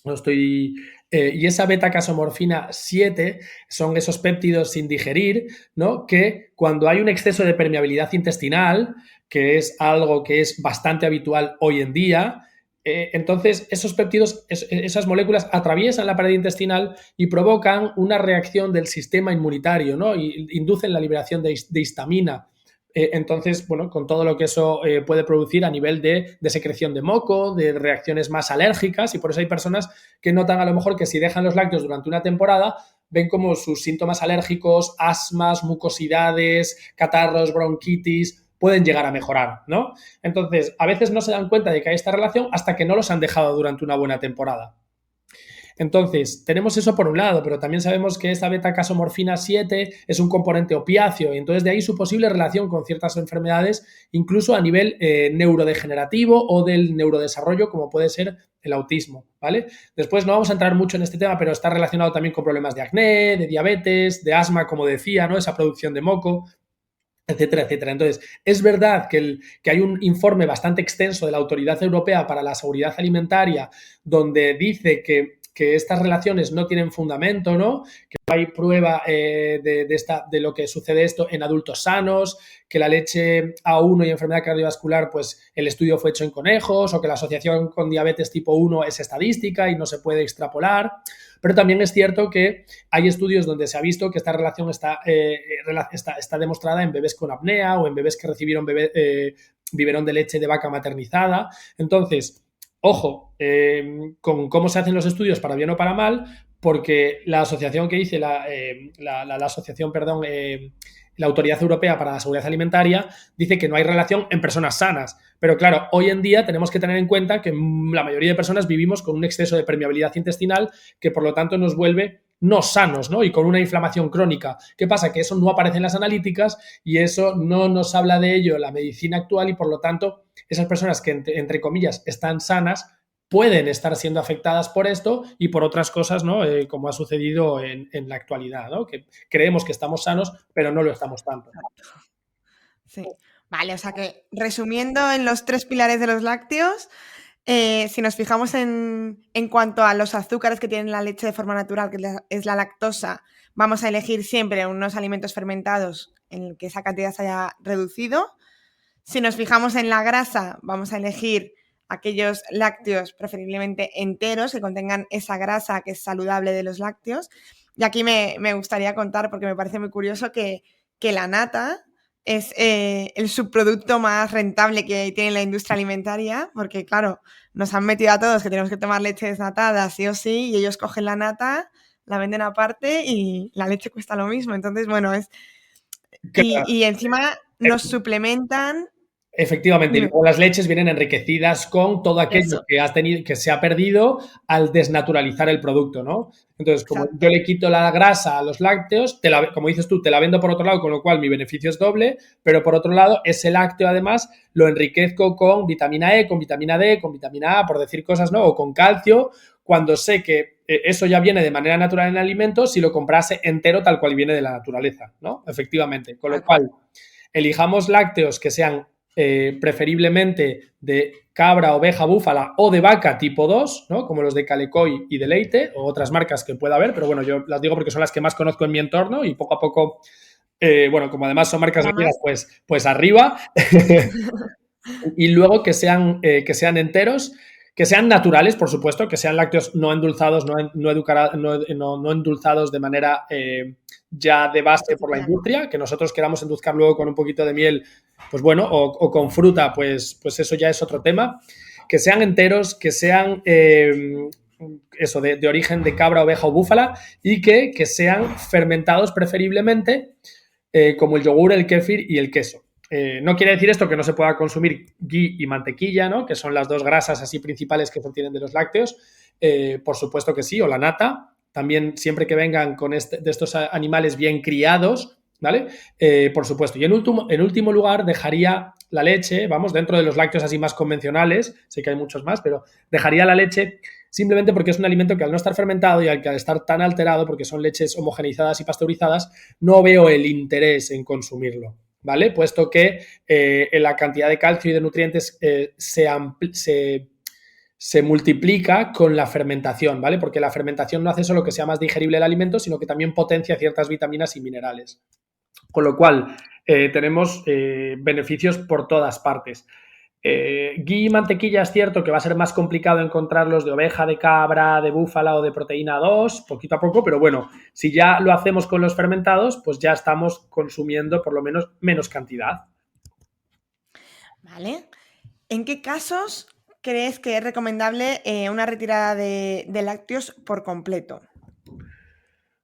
No estoy... y esa beta-casomorfina 7 son esos péptidos sin digerir, ¿no? Que cuando hay un exceso de permeabilidad intestinal, que es algo que es bastante habitual hoy en día, entonces esos péptidos, esas moléculas atraviesan la pared intestinal y provocan una reacción del sistema inmunitario, ¿no? Y inducen la liberación de histamina. Entonces, bueno, con todo lo que eso puede producir a nivel de secreción de moco, de reacciones más alérgicas, y por eso hay personas que notan a lo mejor que si dejan los lácteos durante una temporada, ven como sus síntomas alérgicos, asmas, mucosidades, catarros, bronquitis, pueden llegar a mejorar, ¿no? Entonces, a veces no se dan cuenta de que hay esta relación hasta que no los han dejado durante una buena temporada. Entonces, tenemos eso por un lado, pero también sabemos que esta beta-casomorfina 7 es un componente opiáceo y entonces de ahí su posible relación con ciertas enfermedades, incluso a nivel neurodegenerativo o del neurodesarrollo, como puede ser el autismo, ¿vale? Después no vamos a entrar mucho en este tema, pero está relacionado también con problemas de acné, de diabetes, de asma, como decía, ¿no? Esa producción de moco, etcétera, etcétera. Entonces, es verdad que hay un informe bastante extenso de la Autoridad Europea para la Seguridad Alimentaria donde dice que que estas relaciones no tienen fundamento, ¿no? Que no hay prueba de lo que sucede esto en adultos sanos, que la leche A1 y enfermedad cardiovascular, pues el estudio fue hecho en conejos, o que la asociación con diabetes tipo 1 es estadística y no se puede extrapolar. Pero también es cierto que hay estudios donde se ha visto que esta relación está demostrada en bebés con apnea o en bebés que recibieron biberón de leche de vaca maternizada. Entonces, ojo con cómo se hacen los estudios para bien o para mal, porque la asociación que dice, la asociación, perdón, la Autoridad Europea para la Seguridad Alimentaria dice que no hay relación en personas sanas. Pero claro, hoy en día tenemos que tener en cuenta que la mayoría de personas vivimos con un exceso de permeabilidad intestinal que por lo tanto nos vuelve no sanos, ¿no? Y con una inflamación crónica. ¿Qué pasa? Que eso no aparece en las analíticas y eso no nos habla de ello la medicina actual y por lo tanto esas personas que entre comillas están sanas pueden estar siendo afectadas por esto y por otras cosas, ¿no? Como ha sucedido en la actualidad, ¿no? Que creemos que estamos sanos, pero no lo estamos tanto. Sí. Vale, o sea que resumiendo en los 3 pilares de los lácteos, si nos fijamos en cuanto a los azúcares que tiene la leche de forma natural, que es la lactosa, vamos a elegir siempre unos alimentos fermentados en que esa cantidad se haya reducido. Si nos fijamos en la grasa, vamos a elegir aquellos lácteos preferiblemente enteros que contengan esa grasa que es saludable de los lácteos. Y aquí me gustaría contar, porque me parece muy curioso, que la nata es el subproducto más rentable que tiene la industria alimentaria, porque claro, nos han metido a todos que tenemos que tomar leche desnatada sí o sí, y ellos cogen la nata, la venden aparte y la leche cuesta lo mismo. Entonces, bueno, y encima nos suplementan. Efectivamente, y luego las leches vienen enriquecidas con todo aquello que se ha perdido al desnaturalizar el producto, ¿no? Entonces, como Exacto. yo le quito la grasa a los lácteos, como dices tú, te la vendo por otro lado, con lo cual mi beneficio es doble, pero por otro lado, ese lácteo además lo enriquezco con vitamina E, con vitamina D, con vitamina A, por decir cosas, ¿no? O con calcio, cuando sé que eso ya viene de manera natural en alimentos si lo comprase entero tal cual viene de la naturaleza, ¿no? Efectivamente. Con lo cual, elijamos lácteos que sean preferiblemente de cabra, oveja, búfala o de vaca tipo 2, ¿no? Como los de Calecoy y de Leite o otras marcas que pueda haber, pero bueno, yo las digo porque son las que más conozco en mi entorno y poco a poco, bueno, como además son marcas gallegas, pues arriba. Y luego que sean enteros, que sean naturales, por supuesto, que sean lácteos no endulzados, no endulzados de manera ya de base por la industria, que nosotros queramos endulzar luego con un poquito de miel, pues bueno, o con fruta, pues eso ya es otro tema. Que sean enteros, que sean eso, de origen de cabra, oveja o búfala y que sean fermentados preferiblemente como el yogur, el kéfir y el queso. No quiere decir esto que no se pueda consumir ghee y mantequilla, ¿no? Que son las dos grasas así principales que se obtienen de los lácteos. Por supuesto que sí, o la nata. También siempre que vengan de estos animales bien criados, ¿vale? Por supuesto. Y en último lugar dejaría la leche, vamos, dentro de los lácteos así más convencionales, sé que hay muchos más, pero dejaría la leche simplemente porque es un alimento que al no estar fermentado y al estar tan alterado, porque son leches homogeneizadas y pasteurizadas, no veo el interés en consumirlo, ¿vale? Puesto que la cantidad de calcio y de nutrientes se multiplica con la fermentación, ¿vale? Porque la fermentación no hace solo que sea más digerible el alimento, sino que también potencia ciertas vitaminas y minerales. Con lo cual, tenemos beneficios por todas partes. Ghee y mantequilla es cierto que va a ser más complicado encontrarlos de oveja, de cabra, de búfala o de proteína 2, poquito a poco, pero bueno, si ya lo hacemos con los fermentados, pues ya estamos consumiendo por lo menos menos cantidad. Vale. ¿En qué casos crees que es recomendable una retirada de lácteos por completo?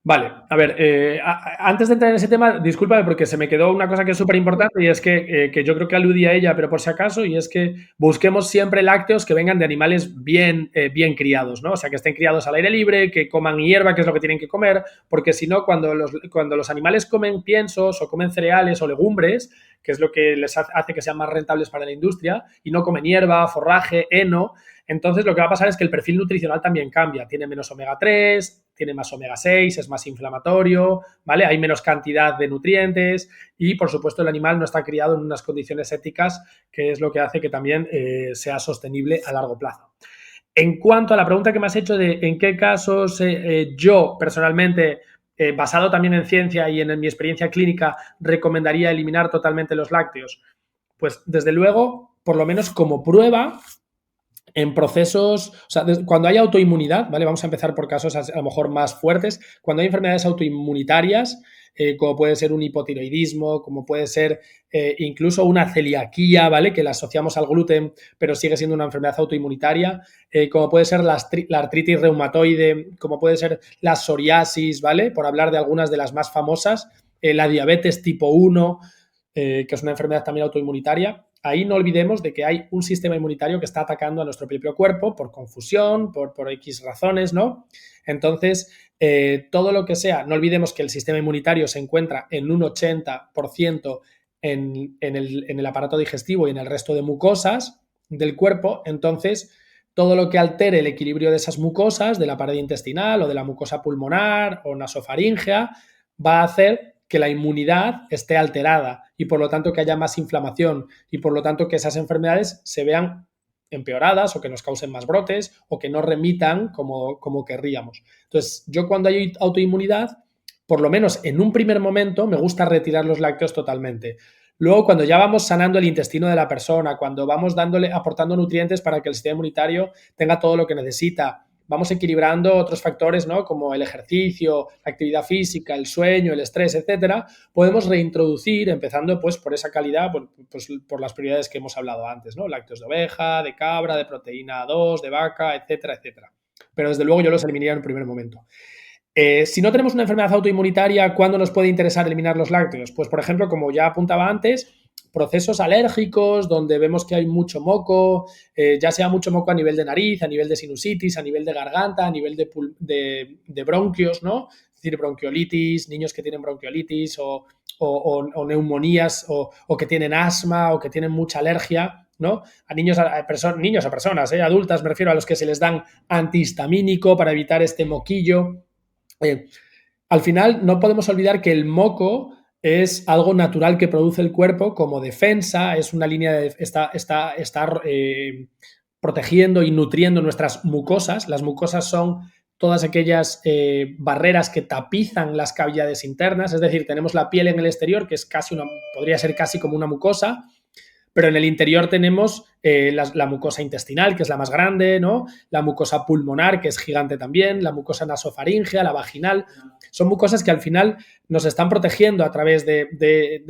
Vale, a ver, antes de entrar en ese tema, discúlpame porque se me quedó una cosa que es súper importante y es que yo creo que aludí a ella, pero por si acaso, y es que busquemos siempre lácteos que vengan de animales bien criados, ¿no? O sea, que estén criados al aire libre, que coman hierba, que es lo que tienen que comer, porque si no, cuando los animales comen piensos o comen cereales o legumbres, que es lo que les hace que sean más rentables para la industria, y no comen hierba, forraje, heno, entonces lo que va a pasar es que el perfil nutricional también cambia, tiene menos omega 3, tiene más omega 6, es más inflamatorio, ¿vale? Hay menos cantidad de nutrientes y, por supuesto, el animal no está criado en unas condiciones éticas, que es lo que hace que también sea sostenible a largo plazo. En cuanto a la pregunta que me has hecho de en qué casos yo personalmente, basado también en ciencia y en mi experiencia clínica, recomendaría eliminar totalmente los lácteos, pues desde luego, por lo menos como prueba, en procesos, o sea, cuando hay autoinmunidad, ¿vale? Vamos a empezar por casos a lo mejor más fuertes. Cuando hay enfermedades autoinmunitarias, como puede ser un hipotiroidismo, como puede ser incluso una celiaquía, ¿vale? Que la asociamos al gluten, pero sigue siendo una enfermedad autoinmunitaria, como puede ser la artritis reumatoide, como puede ser la psoriasis, ¿vale? Por hablar de algunas de las más famosas, la diabetes tipo 1, que es una enfermedad también autoinmunitaria. Ahí no olvidemos de que hay un sistema inmunitario que está atacando a nuestro propio cuerpo por confusión, por X razones, ¿no? Entonces, todo lo que sea, no olvidemos que el sistema inmunitario se encuentra en un 80% en el aparato digestivo y en el resto de mucosas del cuerpo. Entonces, todo lo que altere el equilibrio de esas mucosas, de la pared intestinal o de la mucosa pulmonar o nasofaríngea, va a hacer que la inmunidad esté alterada y por lo tanto que haya más inflamación y por lo tanto que esas enfermedades se vean empeoradas o que nos causen más brotes o que no remitan como querríamos. Entonces, yo cuando hay autoinmunidad, por lo menos en un primer momento, me gusta retirar los lácteos totalmente. Luego, cuando ya vamos sanando el intestino de la persona, cuando vamos aportando nutrientes para que el sistema inmunitario tenga todo lo que necesita, vamos equilibrando otros factores, ¿no? Como el ejercicio, la actividad física, el sueño, el estrés, etcétera, podemos reintroducir, empezando pues por esa calidad, pues, por las prioridades que hemos hablado antes, ¿no? Lácteos de oveja, de cabra, de proteína 2, de vaca, etcétera, etcétera. Pero desde luego yo los eliminaría en un primer momento. Si no tenemos una enfermedad autoinmunitaria, ¿cuándo nos puede interesar eliminar los lácteos? Pues, por ejemplo, como ya apuntaba antes, procesos alérgicos donde vemos que hay mucho moco, ya sea mucho moco a nivel de nariz, a nivel de sinusitis, a nivel de garganta, a nivel de bronquios, ¿no? Es decir, bronquiolitis, niños que tienen bronquiolitis o neumonías o que tienen asma o que tienen mucha alergia, ¿no? A niños, a personas, adultas, me refiero a los que se les dan antihistamínico para evitar este moquillo. Al final no podemos olvidar que el moco es algo natural que produce el cuerpo como defensa, es una línea está protegiendo y nutriendo nuestras mucosas. Las mucosas son todas aquellas barreras que tapizan las cavidades internas, es decir, tenemos la piel en el exterior que es podría ser casi como una mucosa, pero en el interior tenemos la mucosa intestinal, que es la más grande, ¿no? La mucosa pulmonar, que es gigante también, la mucosa nasofaríngea, la vaginal. Son mucosas que al final nos están protegiendo a través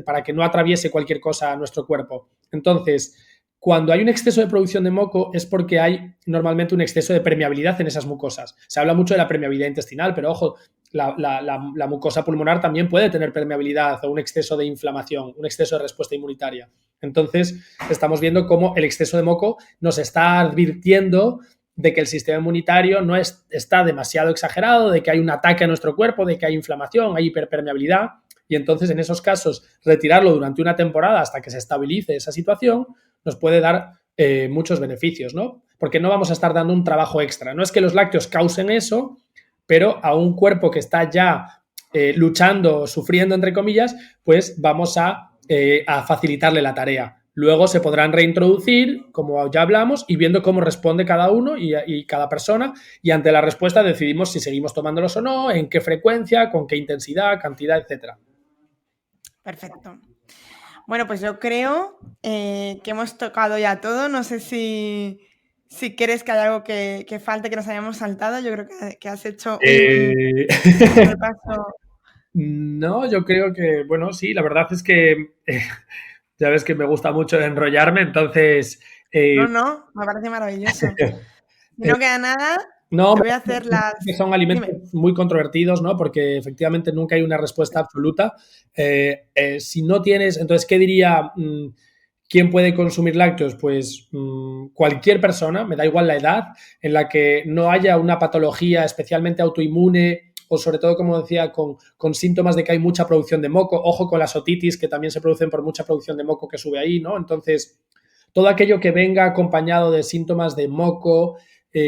para que no atraviese cualquier cosa a nuestro cuerpo. Entonces, cuando hay un exceso de producción de moco es porque hay normalmente un exceso de permeabilidad en esas mucosas. Se habla mucho de la permeabilidad intestinal, pero ojo, la mucosa pulmonar también puede tener permeabilidad o un exceso de inflamación, un exceso de respuesta inmunitaria. Entonces, estamos viendo cómo el exceso de moco nos está advirtiendo de que el sistema inmunitario no está demasiado exagerado, de que hay un ataque a nuestro cuerpo, de que hay inflamación, hay hiperpermeabilidad, y entonces en esos casos retirarlo durante una temporada hasta que se estabilice esa situación nos puede dar muchos beneficios, ¿no? Porque no vamos a estar dando un trabajo extra. No es que los lácteos causen eso, pero a un cuerpo que está ya luchando, sufriendo, entre comillas, pues vamos a facilitarle la tarea. Luego se podrán reintroducir, como ya hablamos, y viendo cómo responde cada uno y cada persona, y ante la respuesta decidimos si seguimos tomándolos o no, en qué frecuencia, con qué intensidad, cantidad, etcétera. Perfecto. Bueno, pues yo creo que hemos tocado ya todo. No sé si crees que hay algo que falte, que nos hayamos saltado. Yo creo que has hecho un repaso. No, yo creo que, bueno, sí, la verdad es que ya ves que me gusta mucho enrollarme, entonces... No, me parece maravilloso. Si no queda nada, no, te voy a hacer las... Son alimentos muy controvertidos, ¿no? Porque efectivamente nunca hay una respuesta absoluta. Si no tienes... Entonces, ¿qué diría? ¿Quién puede consumir lácteos? Pues cualquier persona, me da igual la edad, en la que no haya una patología especialmente autoinmune o sobre todo, como decía, con síntomas de que hay mucha producción de moco. Ojo con las otitis, que también se producen por mucha producción de moco que sube ahí, ¿no? Entonces, todo aquello que venga acompañado de síntomas de moco,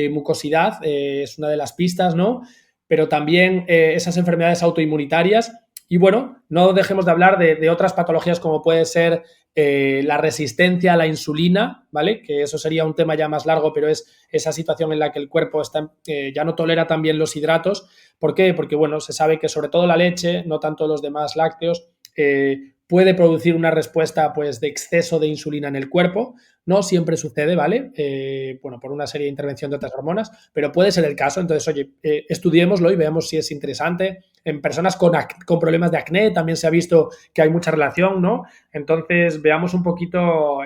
mucosidad, es una de las pistas, ¿no? Pero también esas enfermedades autoinmunitarias, Y bueno, no dejemos de hablar de otras patologías como puede ser la resistencia a la insulina, ¿vale? Que eso sería un tema ya más largo, pero es esa situación en la que el cuerpo ya no tolera tan bien los hidratos. ¿Por qué? Porque, bueno, se sabe que sobre todo la leche, no tanto los demás lácteos, puede producir una respuesta pues, de exceso de insulina en el cuerpo. No siempre sucede, ¿vale? Bueno, por una serie de intervención de otras hormonas, pero puede ser el caso. Entonces, oye, estudiémoslo y veamos si es interesante. En personas con problemas de acné también se ha visto que hay mucha relación, ¿no? Entonces, veamos un poquito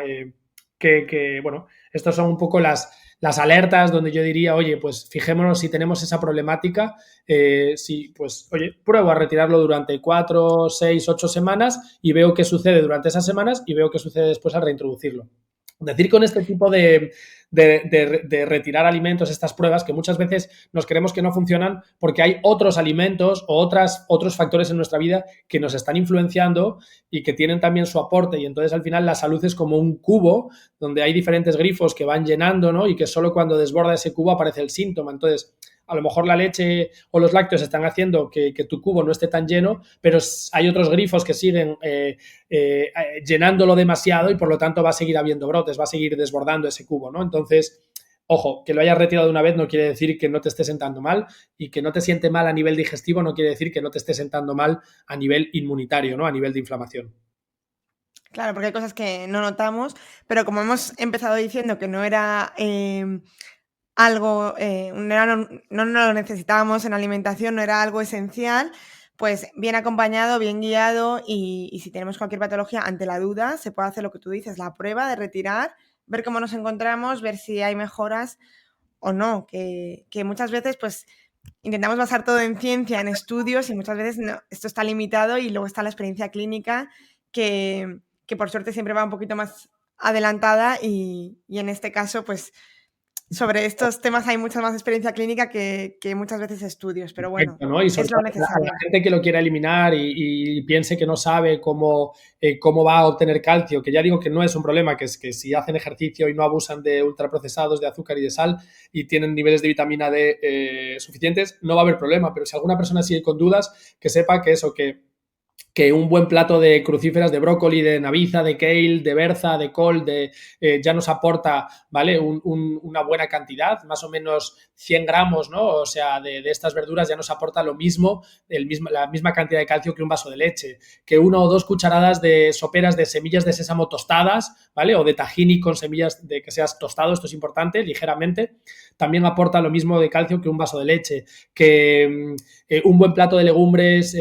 bueno, estos son un poco las alertas donde yo diría, oye, pues fijémonos si tenemos esa problemática, si, pues, oye, pruebo a retirarlo durante 4, 6, 8 semanas y veo qué sucede durante esas semanas y veo qué sucede después al reintroducirlo. Decir con este tipo de retirar alimentos, estas pruebas, que muchas veces nos creemos que no funcionan porque hay otros alimentos o otros factores en nuestra vida que nos están influenciando y que tienen también su aporte. Y entonces al final la salud es como un cubo donde hay diferentes grifos que van llenando, ¿no? Y que solo cuando desborda ese cubo aparece el síntoma. Entonces, a lo mejor la leche o los lácteos están haciendo que tu cubo no esté tan lleno, pero hay otros grifos que siguen llenándolo demasiado y por lo tanto va a seguir habiendo brotes, va a seguir desbordando ese cubo, ¿no? Entonces, ojo, que lo hayas retirado de una vez no quiere decir que no te esté sentando mal y que no te siente mal a nivel digestivo no quiere decir que no te esté sentando mal a nivel inmunitario, ¿no? A nivel de inflamación. Claro, porque hay cosas que no notamos, pero como hemos empezado diciendo que no era algo, no lo necesitábamos en alimentación, no era algo esencial, pues bien acompañado, bien guiado y si tenemos cualquier patología, ante la duda, se puede hacer lo que tú dices, la prueba de retirar, ver cómo nos encontramos, ver si hay mejoras o no, que muchas veces pues intentamos basar todo en ciencia, en estudios y muchas veces no, esto está limitado y luego está la experiencia clínica que por suerte siempre va un poquito más adelantada y en este caso pues sobre estos temas hay mucha más experiencia clínica que muchas veces estudios, pero bueno, Perfecto, ¿no? Y sobre es lo todo a la necesario. gente que lo quiera eliminar y piense que no sabe cómo va a obtener calcio, que ya digo que no es un problema, que es que si hacen ejercicio y no abusan de ultraprocesados, de azúcar y de sal y tienen niveles de vitamina D suficientes, no va a haber problema. Pero si alguna persona sigue con dudas, que sepa que eso, que un buen plato de crucíferas, de brócoli, de naviza, de kale, de berza, de col, ya nos aporta, ¿vale? Una buena cantidad, más o menos 100 gramos, ¿no? O sea, de estas verduras ya nos aporta lo mismo, la misma cantidad de calcio que un vaso de leche, que 1 o 2 cucharadas de soperas de semillas de sésamo tostadas, ¿vale? O de tahini con semillas de que seas tostado, esto es importante, ligeramente, también aporta lo mismo de calcio que un vaso de leche, que un buen plato de legumbres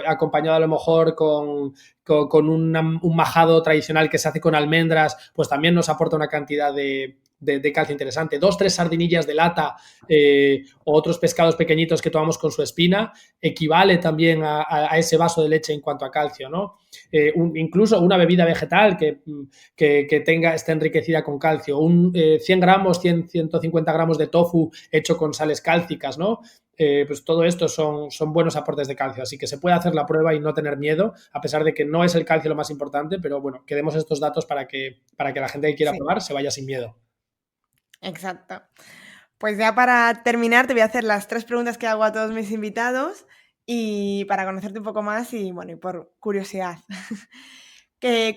acompañado a lo mejor con un majado tradicional que se hace con almendras, pues también nos aporta una cantidad de calcio interesante. 2, 3 sardinillas de lata o otros pescados pequeñitos que tomamos con su espina equivale también a ese vaso de leche en cuanto a calcio, ¿no? Incluso una bebida vegetal que esté enriquecida con calcio, 100 gramos, 150 gramos de tofu hecho con sales cálcicas, ¿no? Pues todo esto son buenos aportes de calcio, así que se puede hacer la prueba y no tener miedo, a pesar de que no es el calcio lo más importante, pero bueno, que demos estos datos para que la gente que quiera Sí, probar se vaya sin miedo. exacto. Pues ya para terminar te voy a hacer las 3 preguntas que hago a todos mis invitados y para conocerte un poco más y bueno, y por curiosidad.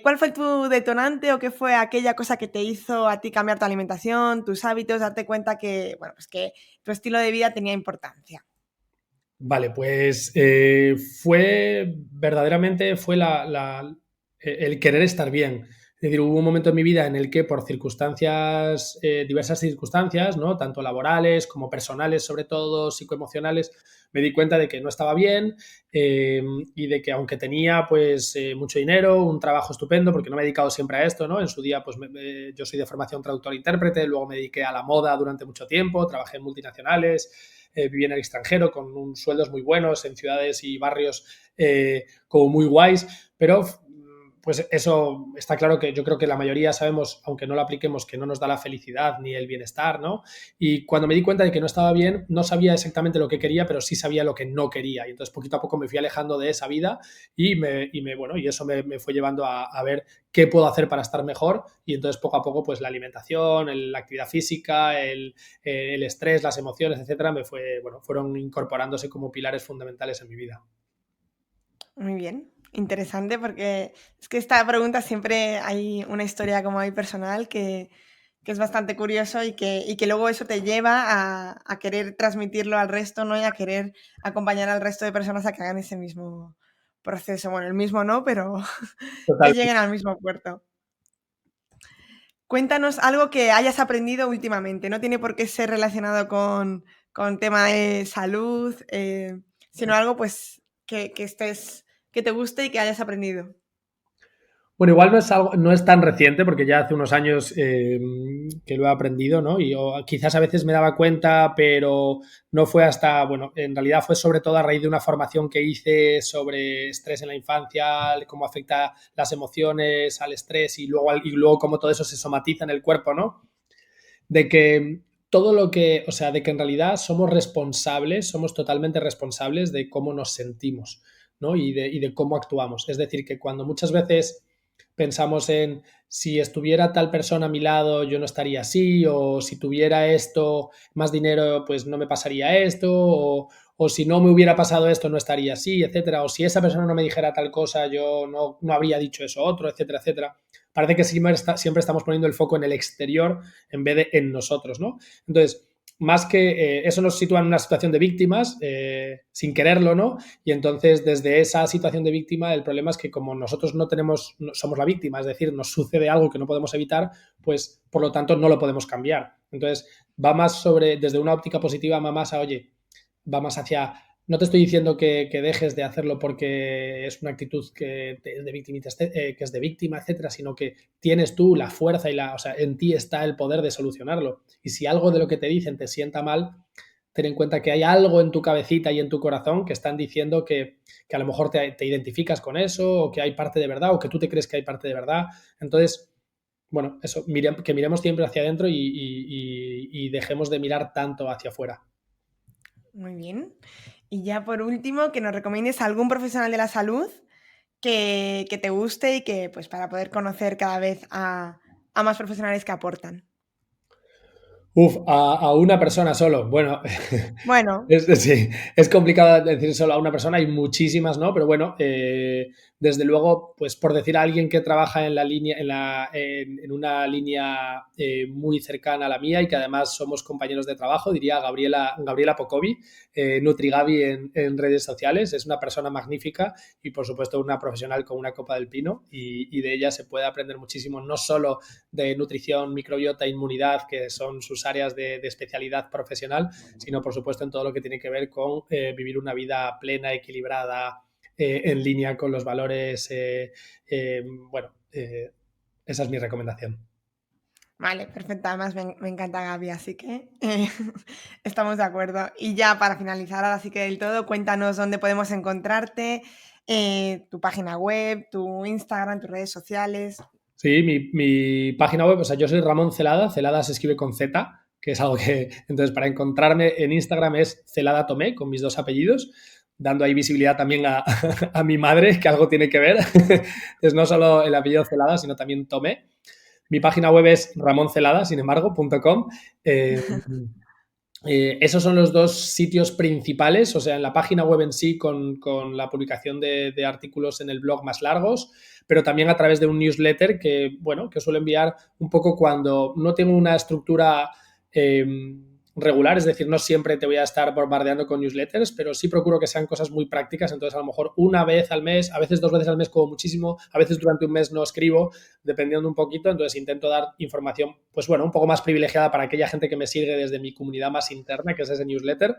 ¿Cuál fue tu detonante o qué fue aquella cosa que te hizo a ti cambiar tu alimentación, tus hábitos, darte cuenta que, bueno, pues que tu estilo de vida tenía importancia? Vale, pues verdaderamente fue el querer estar bien. Es decir, hubo un momento en mi vida en el que por diversas circunstancias, ¿no? Tanto laborales como personales, sobre todo psicoemocionales, me di cuenta de que no estaba bien y de que aunque tenía pues mucho dinero, un trabajo estupendo, porque no me he dedicado siempre a esto, ¿no? En su día pues yo soy de formación traductor-intérprete, luego me dediqué a la moda durante mucho tiempo, trabajé en multinacionales, viví en el extranjero con sueldos muy buenos en ciudades y barrios como muy guays, pero pues eso está claro que yo creo que la mayoría sabemos, aunque no lo apliquemos, que no nos da la felicidad ni el bienestar, ¿no? Y cuando me di cuenta de que no estaba bien, no sabía exactamente lo que quería, pero sí sabía lo que no quería. Y entonces poquito a poco me fui alejando de esa vida y eso me fue llevando a ver qué puedo hacer para estar mejor. Y entonces poco a poco, pues la alimentación, la actividad física, el estrés, las emociones, etcétera, fueron incorporándose como pilares fundamentales en mi vida. Muy bien, interesante porque es que esta pregunta siempre hay una historia como ahí personal que es bastante curioso y que luego eso te lleva a querer transmitirlo al resto, ¿no? Y a querer acompañar al resto de personas a que hagan ese mismo proceso. Bueno, el mismo no, pero que Totalmente. lleguen al mismo puerto. Cuéntanos algo que hayas aprendido últimamente. No tiene por qué ser relacionado con tema de salud, sino algo pues que estés, que te guste y que hayas aprendido. Bueno, igual no es tan reciente porque ya hace unos años que lo he aprendido, ¿no? Y quizás a veces me daba cuenta, pero no fue hasta, bueno, en realidad fue sobre todo a raíz de una formación que hice sobre estrés en la infancia, cómo afecta las emociones al estrés y luego cómo todo eso se somatiza en el cuerpo, ¿no? De que todo lo que, o sea, de que en realidad somos responsables, somos totalmente responsables de cómo nos sentimos, ¿no? Y de cómo actuamos. Es decir, que cuando muchas veces pensamos en si estuviera tal persona a mi lado, yo no estaría así, o si tuviera esto, más dinero, pues no me pasaría esto, o si no me hubiera pasado esto, no estaría así, etcétera, o si esa persona no me dijera tal cosa, yo no habría dicho eso otro, etcétera, etcétera. Parece que siempre estamos poniendo el foco en el exterior en vez de en nosotros, ¿no? Entonces, más que eso nos sitúa en una situación de víctimas, sin quererlo, ¿no? Y entonces, desde esa situación de víctima, el problema es que como nosotros no somos la víctima, es decir, nos sucede algo que no podemos evitar, pues por lo tanto no lo podemos cambiar. Entonces, va más desde una óptica positiva, va más a, oye, va más hacia, no te estoy diciendo que dejes de hacerlo porque es una actitud es de víctima, que es de víctima, etcétera, sino que tienes tú la fuerza o sea, en ti está el poder de solucionarlo. Y si algo de lo que te dicen te sienta mal, ten en cuenta que hay algo en tu cabecita y en tu corazón que están diciendo que a lo mejor te identificas con eso, o que hay parte de verdad, o que tú te crees que hay parte de verdad. Entonces, bueno, eso, que miremos siempre hacia adentro y dejemos de mirar tanto hacia afuera. Muy bien. Y ya por último, que nos recomiendes a algún profesional de la salud que te guste y que, pues, para poder conocer cada vez a más profesionales que aportan. Uf, a una persona solo. Bueno, Bueno, sí, es complicado decir solo a una persona, hay muchísimas, ¿no? Pero bueno, desde luego, pues por decir a alguien que trabaja en la línea, en una línea muy cercana a la mía y que además somos compañeros de trabajo, diría Gabriela Pocovi, NutriGabi en redes sociales. Es una persona magnífica y por supuesto una profesional con una copa del pino y de ella se puede aprender muchísimo, no solo de nutrición, microbiota, inmunidad, que son sus áreas de especialidad profesional, sino por supuesto en todo lo que tiene que ver con vivir una vida plena, equilibrada, en línea con los valores. Bueno, esa es mi recomendación. vale, perfecto. Además me encanta Gaby, así que estamos de acuerdo. Y ya para finalizar, ahora sí que del todo, cuéntanos dónde podemos encontrarte, tu página web, tu Instagram, tus redes sociales. Sí, mi página web, o sea, yo soy Ramón Celada, Celada se escribe con Z, que es algo que, entonces, para encontrarme en Instagram es Celada Tomé, con mis dos apellidos, dando ahí visibilidad también a mi madre, que algo tiene que ver. Es no solo el apellido Celada, sino también Tomé. Mi página web es ramoncelada, sin embargo, .com. Esos son los dos sitios principales, o sea, en la página web en sí con la publicación de artículos en el blog más largos, pero también a través de un newsletter que, bueno, que suelo enviar un poco cuando no tengo una estructura eh, regular, es decir, no siempre te voy a estar bombardeando con newsletters, pero sí procuro que sean cosas muy prácticas, entonces a lo mejor una vez al mes, a veces dos veces al mes como muchísimo, a veces durante un mes no escribo, dependiendo un poquito, entonces intento dar información, pues bueno, un poco más privilegiada para aquella gente que me sigue desde mi comunidad más interna, que es ese newsletter,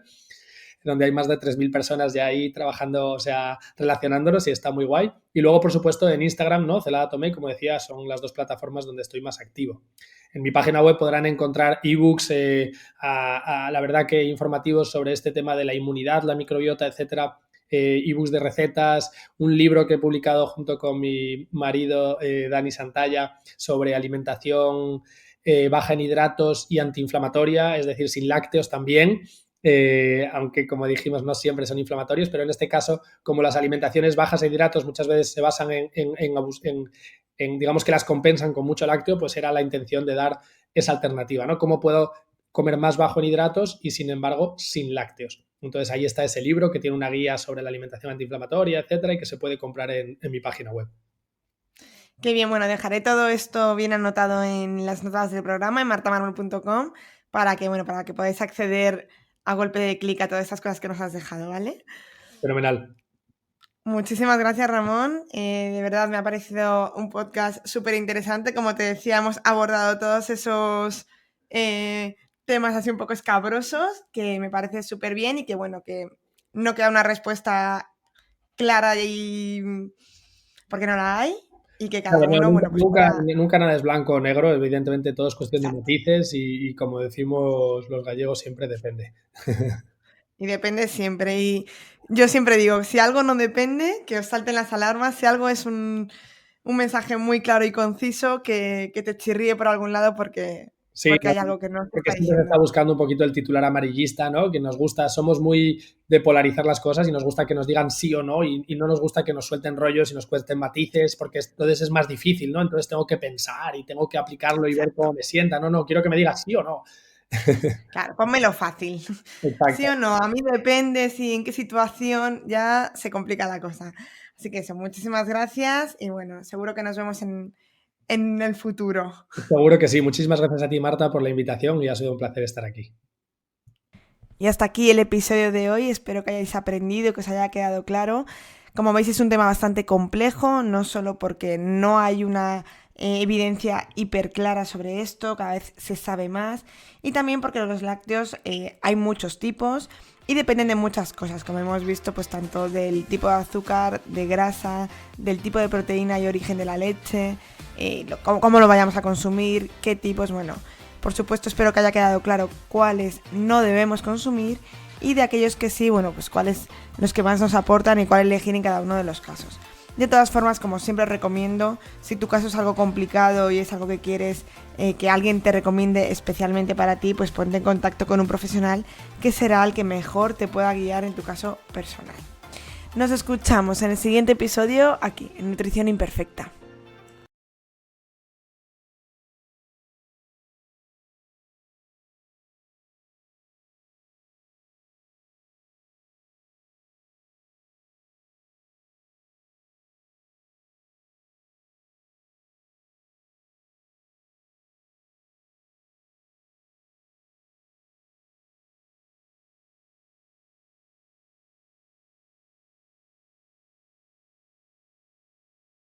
donde hay más de 3.000 personas ya ahí trabajando, o sea, relacionándonos y está muy guay. Y luego, por supuesto, en Instagram, ¿no? Celada Tomé, como decía, son las dos plataformas donde estoy más activo. En mi página web podrán encontrar ebooks, la verdad que informativos sobre este tema de la inmunidad, la microbiota, etcétera, ebooks de recetas, un libro que he publicado junto con mi marido Dani Santalla sobre alimentación baja en hidratos y antiinflamatoria, es decir, sin lácteos también. Aunque como dijimos no siempre son inflamatorios, pero en este caso, como las alimentaciones bajas en hidratos muchas veces se basan en digamos que las compensan con mucho lácteo, pues era la intención de dar esa alternativa, ¿no? ¿Cómo puedo comer más bajo en hidratos y sin embargo sin lácteos? Entonces ahí está ese libro que tiene una guía sobre la alimentación antiinflamatoria, etcétera, y que se puede comprar en mi página web. Qué bien, bueno, dejaré todo esto bien anotado en las notas del programa en martamarmol.com para que podáis acceder a golpe de clic a todas estas cosas que nos has dejado, ¿vale? Fenomenal. Muchísimas gracias, Ramón. De verdad me ha parecido un podcast súper interesante. Como te decía, hemos abordado todos esos temas así un poco escabrosos que me parece súper bien y que, bueno, que no queda una respuesta clara y porque no la hay y que cada Claro, uno, bueno, pues nunca nada es blanco o negro, evidentemente todo es cuestión de matices y como decimos los gallegos, siempre depende. Y depende siempre. Y yo siempre digo, si algo no depende, que os salten las alarmas. Si algo es un mensaje muy claro y conciso, que te chirríe por algún lado porque Sí, hay algo que no os porque está siempre se está diciendo. buscando un poquito el titular amarillista, ¿no? Que nos gusta, somos muy de polarizar las cosas y nos gusta que nos digan sí o no y no nos gusta que nos suelten rollos y nos cuenten matices porque entonces es más difícil, ¿no? Entonces tengo que pensar y tengo que aplicarlo y ver cómo Exacto. me sienta. No, quiero que me digas sí o no. Claro, pónmelo fácil. Sí Exacto. o no, a mí depende si en qué situación ya se complica la cosa. Así que eso, muchísimas gracias y bueno, seguro que nos vemos en el futuro. Seguro que sí. Muchísimas gracias a ti, Marta, por la invitación y ha sido un placer estar aquí. Y hasta aquí el episodio de hoy, espero que hayáis aprendido, que os haya quedado claro. Como veis es un tema bastante complejo, no solo porque no hay una evidencia hiper clara sobre esto, cada vez se sabe más, y también porque los lácteos hay muchos tipos y dependen de muchas cosas, como hemos visto, pues tanto del tipo de azúcar, de grasa, del tipo de proteína y origen de la leche, cómo lo vayamos a consumir, qué tipos, bueno. Por supuesto, espero que haya quedado claro cuáles no debemos consumir y de aquellos que sí, bueno, pues cuáles los que más nos aportan y cuál elegir en cada uno de los casos. De todas formas, como siempre recomiendo, si tu caso es algo complicado y es algo que quieres que alguien te recomiende especialmente para ti, pues ponte en contacto con un profesional que será el que mejor te pueda guiar en tu caso personal. Nos escuchamos en el siguiente episodio aquí, en Nutrición Imperfecta.